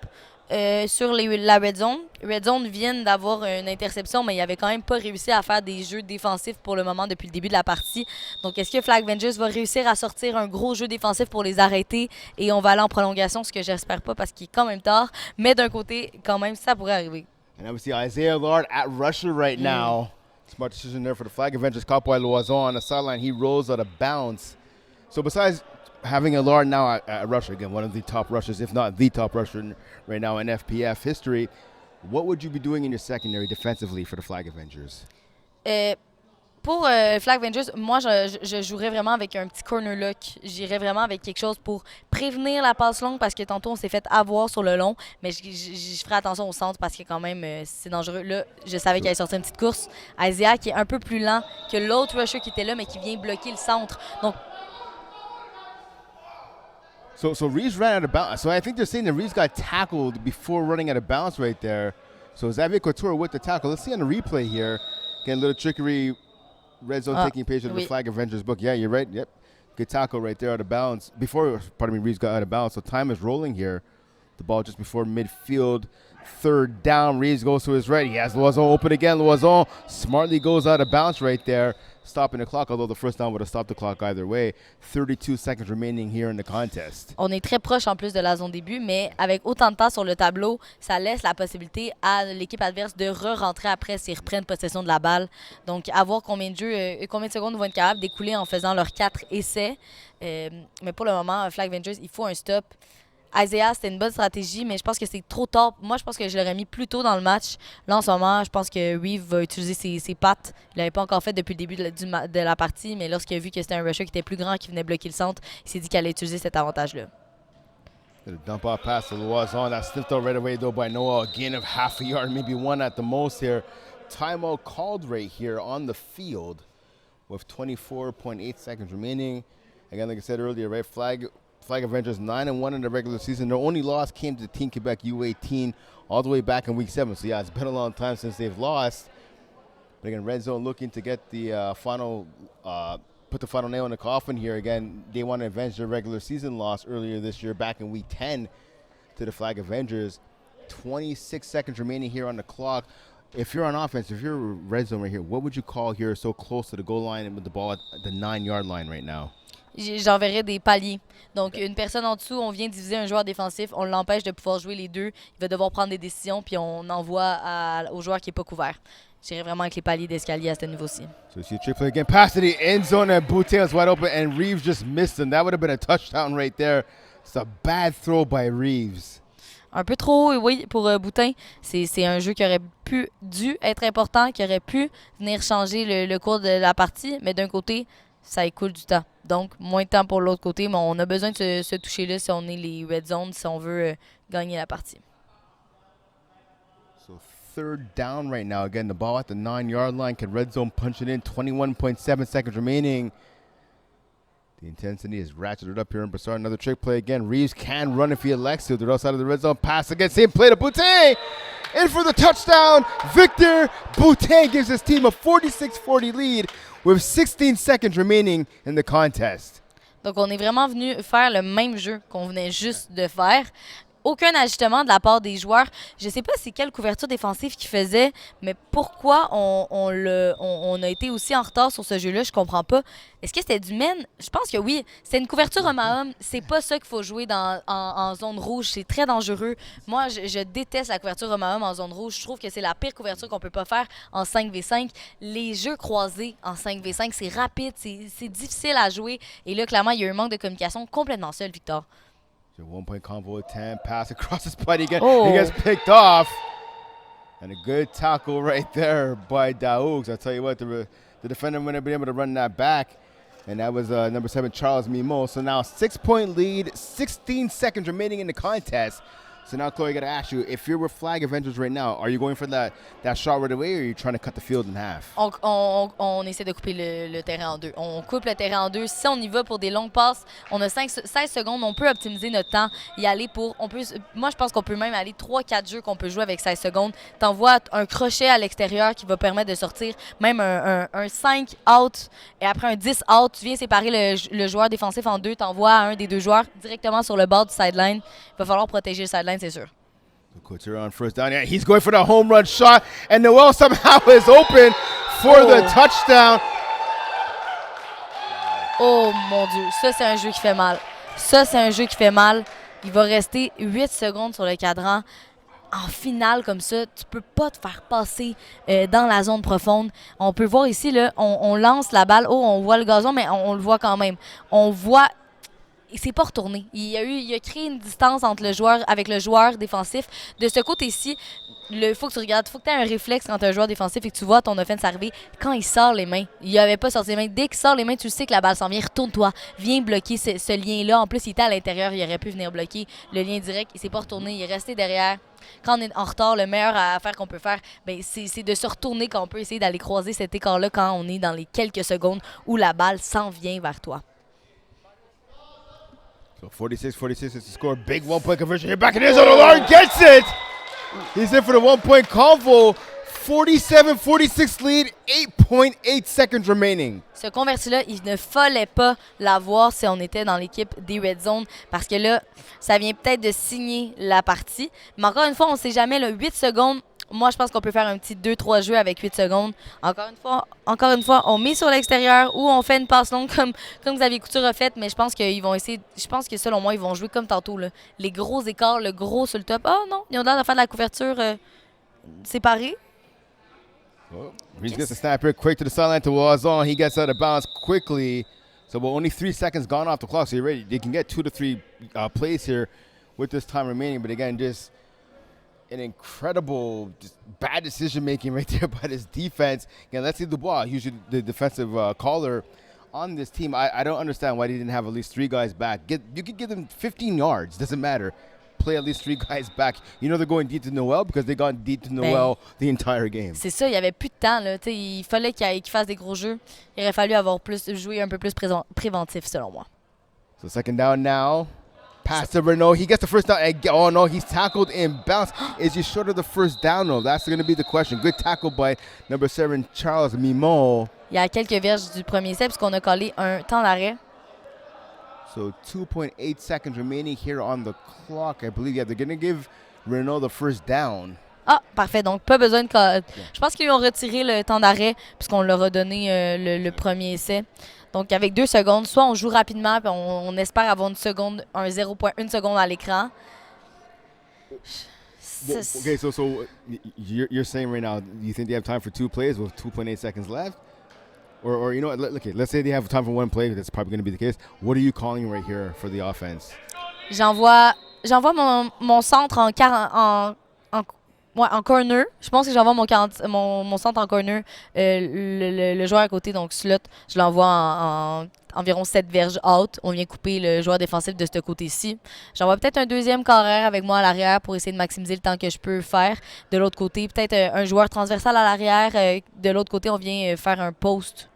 sur la Red Zone. Red Zone viennent d'avoir une interception, mais ils n'avaient quand même pas réussi à faire des jeux défensifs pour le moment depuis le début de la partie. Donc, est-ce que Flag Vengers va réussir à sortir un gros jeu défensif pour les arrêter et on va aller en prolongation, ce que j'espère pas parce qu'il est quand même tard. Mais d'un côté, quand même, ça pourrait arriver. And obviously Isaiah Lard at rusher right now. Smart decision there for the Flag Avengers. Caught by Loison on the sideline. He rolls out of bounds. So besides having a Lard now at rusher, again, one of the top rushers, if not the top rusher right now in FPF history, what would you be doing in your secondary defensively for the Flag Avengers? Pour Flag Vengers, moi, je jouerais vraiment avec un petit corner lock. J'irais vraiment avec quelque chose pour prévenir la passe longue parce que tantôt, on s'est fait avoir sur le long. Mais je ferai attention au centre parce que quand même, c'est dangereux. Là, je savais qu'il allait sortir une petite course. Isaiah qui est un peu plus lent que l'autre rusher qui était là, mais qui vient bloquer le centre. Donc, So Reeves ran out of bounds. So I think they're saying that Reeves got tackled before running out of bounds right there. So Xavier Couture with the tackle. Let's see on the replay here. Again, a little trickery. Red zone taking page of the Flag Avengers book. Yeah, you're right. Yep. Good tackle right there out of bounds. Reeves got out of bounds. So time is rolling here. The ball just before midfield. Third down. Reeves goes to his right. He has Loison open again. Loison smartly goes out of bounds right there, stopping the clock, although the first down would have stopped the clock either way. 32 seconds remaining here in the contest. On est très proche en plus de la zone début, mais avec autant de temps sur le tableau, ça laisse la possibilité à l'équipe adverse de re-rentrer après s'ils reprennent possession de la balle. Donc, à voir combien de secondes vont être capables d'écouler en faisant leurs 4 essais. Mais pour le moment, Flag Vengers, il faut un stop. Isaiah, c'était une bonne stratégie, mais je pense que c'est trop tard. Moi, je pense que je l'aurais mis plus tôt dans le match. Là, en ce moment, je pense que Reeve va utiliser ses pattes. Il l'avait pas encore fait depuis le début de la partie, mais lorsqu'il a vu que c'était un rusher qui était plus grand, qui venait bloquer le centre, il s'est dit qu'il allait utiliser cet avantage-là. The dump off pass to Loison. That's sniffed out right away, though, by Noah. A gain of half a yard, maybe one at the most here. Timeout called right here on the field with 24.8 seconds remaining. Again, like I said earlier, right, Flag Avengers 9-1 in the regular season. Their only loss came to Team Quebec U18 all the way back in Week 7. So, yeah, it's been a long time since they've lost. But, again, Red Zone looking to get the put the final nail in the coffin here. Again, they want to avenge their regular season loss earlier this year back in Week 10 to the Flag Avengers. 26 seconds remaining here on the clock. If you're on offense, if you're Red Zone right here, what would you call here so close to the goal line and with the ball at the 9-yard line right now? J'enverrais des paliers. Donc, une personne en dessous, on vient diviser un joueur défensif, on l'empêche de pouvoir jouer les deux. Il va devoir prendre des décisions, puis on envoie au joueur qui n'est pas couvert. J'irais vraiment avec les paliers d'escalier à ce niveau-ci. So you see a trick play again. Pass to the end zone, and Boutin was wide open, and Reeves just missed him. That would have been a touchdown right there. It's a bad throw by Reeves. Un peu trop, oui, pour Boutin. C'est un jeu qui aurait dû être important, qui aurait pu venir changer le cours de la partie, mais d'un côté, ça écoule du temps. Donc, moins de temps pour l'autre côté, mais on a besoin de se toucher là si on est les Red Zones, si on veut gagner la partie. So third down right now. Again, the ball at the 9-yard line. Can Red Zone punch it in? 21.7 seconds remaining. The intensity is ratcheted up here in Brassard. Another trick play again. Reeves can run if he elects to. They're outside of the red zone. Pass again. Same play to Boutin. In for the touchdown. Victor Boutin gives his team a 46-40 lead with 16 seconds remaining in the contest. Donc, on est vraiment venu faire le même jeu qu'on venait juste de faire. Aucun ajustement de la part des joueurs. Je ne sais pas c'est quelle couverture défensive qu'ils faisaient, mais pourquoi on a été aussi en retard sur ce jeu-là, je comprends pas. Est-ce que c'était du men? Je pense que oui. C'est une couverture homme à homme. C'est pas ça qu'il faut jouer en zone rouge. C'est très dangereux. Moi, je déteste la couverture homme à homme en zone rouge. Je trouve que c'est la pire couverture qu'on peut pas faire en 5v5. Les jeux croisés en 5v5, c'est rapide, c'est difficile à jouer. Et là, clairement, il y a un manque de communication complètement seul, Victor. So 1-point convo attempt, pass across his body again. Oh. He gets picked off. And a good tackle right there by Daoux. I'll tell you what, the defender wouldn't have been able to run that back. And that was number 7, Charles Mimo. So now 6-point lead, 16 seconds remaining in the contest. So now, Chloe, I got to ask you, if you're with Flag Avengers right now, are you going for that shot right away, or are you trying to cut the field in half? On essaie de couper le terrain en deux. On coupe le terrain en deux. Si on y va pour des longues passes, on a 16 secondes. On peut optimiser notre temps, y aller moi, je pense qu'on peut même aller 3-4 jeux qu'on peut jouer avec 16 secondes. T'envoies un crochet à l'extérieur qui va permettre de sortir même un 5 out et après un 10 out. Tu viens séparer le joueur défensif en deux. T'envoies un des deux joueurs directement sur le bord du sideline. Il va falloir protéger le sideline, c'est sûr. Couture on first down. Yeah, he's going for the home run shot, and Noel somehow is open for the touchdown. Oh mon Dieu, ça c'est un jeu qui fait mal. Ça c'est un jeu qui fait mal. Il va rester 8 secondes sur le cadran. En finale comme ça, tu peux pas te faire passer dans la zone profonde. On peut voir ici, là, on lance la balle. Oh, on voit le gazon, mais on le voit quand même. On voit... Il s'est pas retourné. Il a créé une distance entre avec le joueur défensif. De ce côté-ci, il faut que tu regardes, faut que tu aies un réflexe quand tu es un joueur défensif et que tu vois ton offense arriver. Quand il sort les mains, il avait pas sorti les mains. Dès qu'il sort les mains, tu sais que la balle s'en vient. Retourne-toi. Viens bloquer ce lien-là. En plus, il était à l'intérieur. Il aurait pu venir bloquer le lien direct. Il s'est pas retourné. Il est resté derrière. Quand on est en retard, le meilleur affaire qu'on peut faire, c'est de se retourner quand on peut essayer d'aller croiser cet écart-là quand on est dans les quelques secondes où la balle s'en vient vers toi. So 46-46 is the score. Big one-point conversion here. Back in his own. Lauren gets it. He's in for the one-point convo. 47-46 lead. 8.8 seconds remaining. Ce converti-là, il ne fallait pas l'avoir si on était dans l'équipe des Red Zone parce que là, ça vient peut-être de signer la partie. Mais encore une fois, on ne sait jamais, là, 8 secondes. Moi, je pense qu'on peut faire un petit 2-3 jeux avec 8 secondes. Encore une fois, on met sur l'extérieur ou on fait une passe longue comme Xavier Couture a fait, mais je pense qu'ils vont essayer. Je pense que selon moi, ils vont jouer comme tantôt. Là. Les gros écarts, le gros sur le top. Oh non, ils ont l'air de faire de la couverture séparée. Well, he gets a snap here quick to the sideline to Wazon. He gets out of bounds quickly. So, only 3 seconds gone off the clock. So, you're ready. They can get 2 to 3 plays here with this time remaining. But again, just an incredible, just bad decision making right there by this defense. Again, let's see Dubois, usually the defensive caller on this team. I don't understand why they didn't have at least 3 guys back. You could give them 15 yards, doesn't matter. Play at least 3 guys back. You know they're going deep to Noel because they got deep to Noel the entire game. C'est ça, il n'y avait plus de temps. Là. Il fallait qu'il fasse des gros jeux. Il aurait fallu jouer un peu plus préventif, selon moi. So second down now. Pass to Renault. He gets the first down. Oh, no, he's tackled in bounds. Is he short of the first down, though? That's going to be the question. Good tackle by number 7, Charles Mimon. Il y a quelques verges du premier set puisqu'on a collé un temps d'arrêt. So 2.8 seconds remaining here on the clock. I believe, they're going to give Renault the first down. Ah, parfait. Donc, pas besoin de... Je pense qu'ils ont retiré le temps d'arrêt puisqu'on leur a donné le premier essai. Donc, avec 2 secondes, soit on joue rapidement puis on espère avoir une seconde, un 0.1 seconde à l'écran. Okay, so you're saying right now, you think they have time for 2 plays with 2.8 seconds left? Or you know what, okay, let's say they have time for 1 play, that's probably going to be the case. What are you calling right here for the offense? J'envoie mon centre en corner. Je pense que j'envoie mon centre en corner. Le joueur à côté, donc slot, je l'envoie en environ 7 verges out. On vient couper le joueur défensif de ce côté-ci. J'envoie peut-être un deuxième carrière avec moi à l'arrière pour essayer de maximiser le temps que je peux faire. De l'autre côté, peut-être un joueur transversal à l'arrière. De l'autre côté, on vient faire un post.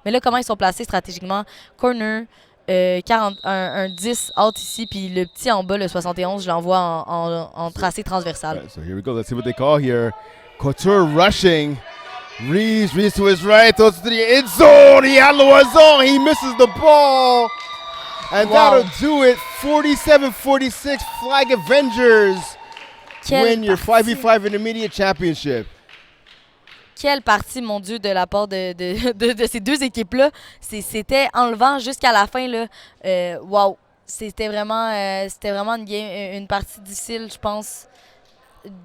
Mais là, comment ils sont placés stratégiquement? Corner. Un 10 out ici, puis le petit en bas, le 71, je l'envoie en tracé transversal. Right, so here we go. Let's see what they call here. Couture rushing. Reeves to his right, throws to the end zone. He had Loazon. He misses the ball. And that'll do it. 47-46. Flag Avengers win your 5v5 Intermediate Championship. Quelle partie, mon Dieu, de la part de ces deux équipes-là. C'était enlevant jusqu'à la fin. Wow! C'était vraiment une partie difficile, je pense.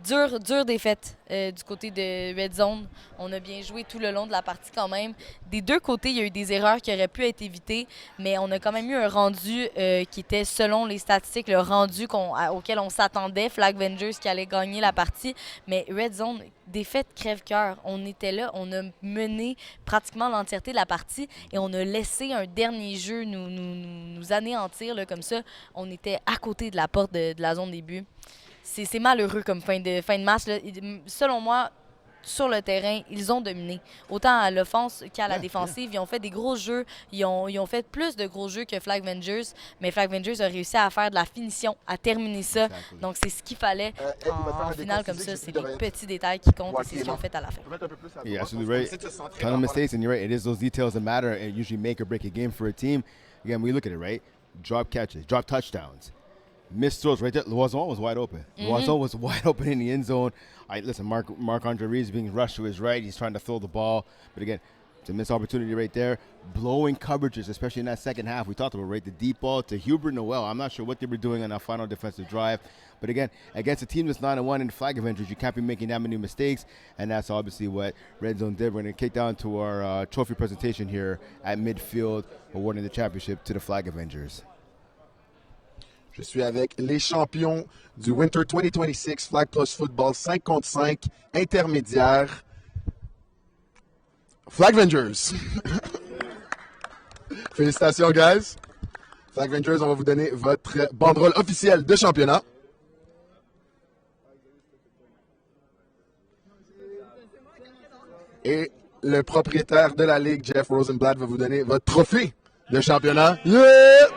dure défaite du côté de Red Zone. On a bien joué tout le long de la partie quand même. Des deux côtés, il y a eu des erreurs qui auraient pu être évitées, mais on a quand même eu un rendu qui était, selon les statistiques, le rendu auquel on s'attendait. Flag Vengers qui allait gagner la partie, mais Red Zone, défaite crève-cœur. On était là, on a mené pratiquement l'entièreté de la partie et on a laissé un dernier jeu nous anéantir là, comme ça. On était à côté de la porte de la zone des buts. C'est malheureux comme fin de match. Là. Selon moi, sur le terrain, ils ont dominé. Autant à l'offense qu'à la défensive. Ils ont fait des gros jeux. Ils ont fait plus de gros jeux que Flag Vengers. Mais Flag Vengers a réussi à faire de la finition, à terminer ça. Donc, c'est ce qu'il fallait en finale comme ça. C'est les petits détails qui comptent et c'est ce qu'ils ont fait à la fin. Yeah, absolutely right. Ton of mistakes, and you're right. It is those details that matter and usually make or break a game for a team. Again, we look at it, right? Drop catches, drop touchdowns. Missed throws right there. Loison was wide open. Loison was wide open in the end zone. Listen, Marc-Andre Reeves being rushed to his right. He's trying to throw the ball. But again, it's a missed opportunity right there. Blowing coverages, especially in that second half. We talked about, right, the deep ball to Hubert Noel. I'm not sure what they were doing on that final defensive drive. But again, against a team that's 9-1 in Flag Avengers, you can't be making that many mistakes. And that's obviously what Red Zone did. We're going to kick down to our trophy presentation here at midfield, awarding the championship to the Flag Avengers. Je suis avec les champions du Winter 2026 Flag Plus Football 5 contre 5 intermédiaire. Flag Vengers. Félicitations, guys. Flag Vengers, on va vous donner votre banderole officielle de championnat. Et le propriétaire de la ligue, Jeff Rosenblatt, va vous donner votre trophée de championnat. Yeah!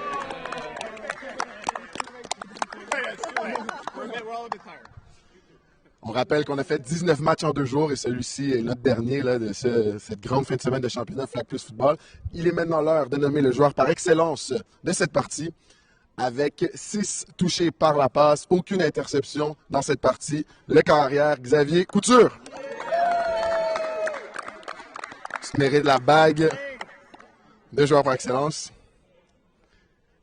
On rappelle qu'on a fait 19 matchs en 2 jours et celui-ci est notre dernier là, de cette grande fin de semaine de championnat Flag Plus Football. Il est maintenant l'heure de nommer le joueur par excellence de cette partie. Avec 6 touchés par la passe, aucune interception dans cette partie. Le carrière Xavier Couture. Tu mérites la bague de joueur par excellence.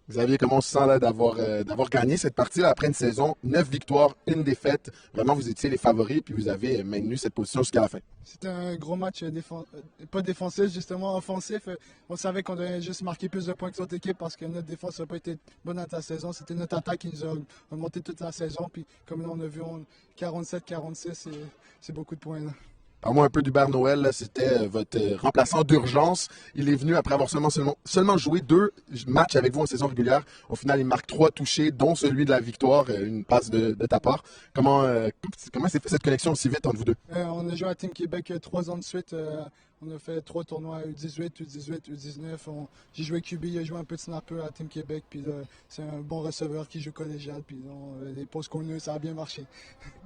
Xavier, comment on se sent là, d'avoir gagné cette partie là, après une saison, 9 victoires, 1 défaite. Vraiment, vous étiez les favoris puis vous avez maintenu cette position jusqu'à la fin. C'était un gros match, pas défensif, justement offensif. On savait qu'on devait juste marquer plus de points que l'autre équipe parce que notre défense n'a pas été bonne dans la saison. C'était notre attaque qui nous a monté toute la saison. Puis comme là, on a vu 47-46, c'est beaucoup de points. Là. Parle-moi un peu d'Hubert Noël, là, c'était votre remplaçant d'urgence. Il est venu après avoir seulement joué 2 matchs avec vous en saison régulière. Au final, il marque 3 touchés, dont celui de la victoire, une passe de ta part. Comment s'est fait cette connexion aussi vite entre vous deux? On a joué à Team Québec 3 ans de suite. On a fait 3 tournois U18, U18, U19. J'ai joué QB, il a joué un peu de snapper à Team Québec. Puis c'est un bon receveur qui joue collégial. Puis les postes qu'on a, ça a bien marché.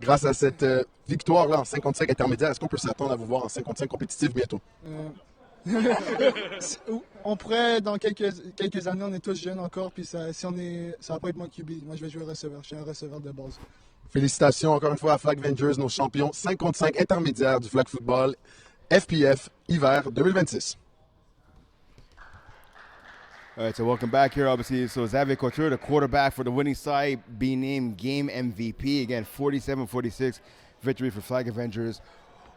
Grâce à cette victoire-là en 55 intermédiaire, est-ce qu'on peut s'attendre à vous voir en 55 compétitif bientôt? On pourrait, dans quelques années, on est tous jeunes encore. Puis ça va pas être mon QB. Moi, je vais jouer receveur. Je suis un receveur de base. Félicitations encore une fois à Flag Vengers, nos champions 5 contre 5 intermédiaires du Flag Football. FPF hiver 2026. All right, so welcome back here. Obviously, so Xavier Couture, the quarterback for the winning side, being named game MVP. Again, 47-46 victory for Flag Avengers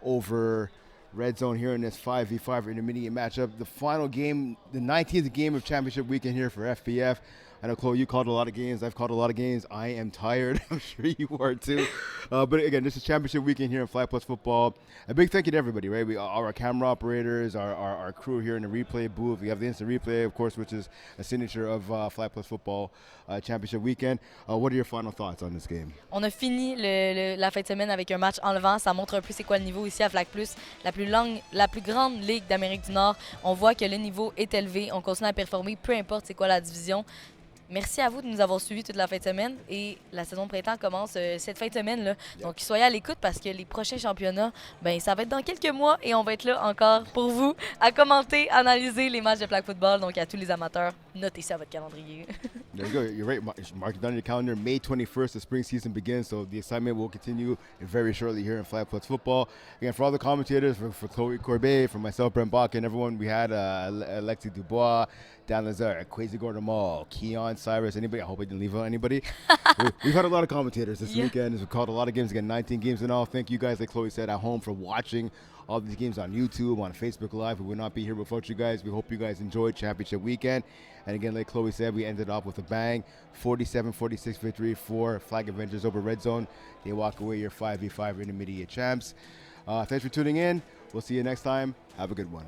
over Red Zone here in this 5v5 intermediate matchup. The final game, the 19th game of championship weekend here for FPF. I know, Chloe, you called a lot of games. I've called a lot of games. I am tired. I'm sure you are too. But again, this is championship weekend here in Flag Plus Football. A big thank you to everybody, right? Our camera operators, our crew here in the replay booth. We have the instant replay, of course, which is a signature of Flag Plus Football championship weekend. What are your final thoughts on this game? On a fini la fin de semaine avec un match enlevant. Ça montre un peu c'est quoi le niveau ici à Flag Plus. La plus grande ligue d'Amérique du Nord. On voit que le niveau est élevé. On continue à performer, peu importe c'est quoi la division. Merci à vous de nous avoir suivis toute la fin de semaine et la saison de printemps commence cette fin de semaine-là. Donc, soyez à l'écoute parce que les prochains championnats, ça va être dans quelques mois et on va être là encore pour vous à commenter, analyser les matchs de Flag Football. Donc, à tous les amateurs, notez ça à votre calendrier. There you go. You're right. Mark it down on your calendar. May 21st, the spring season begins, so the excitement will continue very shortly here in Flag Plus Football. Again, for all the commentators, for Chloe Corbet, for myself, Brent Bach, and everyone, we had Alexi Dubois, Dan Lazar, Kwesi Gordon Mall, Keon Cyrus, anybody. I hope I didn't leave out anybody. We've had a lot of commentators this weekend. We've called a lot of games, again, 19 games in all. Thank you guys, like Chloe said, at home for watching all these games on YouTube, on Facebook Live. We would not be here without you guys. We hope you guys enjoyed Championship Weekend. And again, like Chloe said, we ended up with a bang, 47-46 victory for Flag Avengers over Red Zone. They walk away your 5v5 intermediate champs. Thanks for tuning in. We'll see you next time. Have a good one.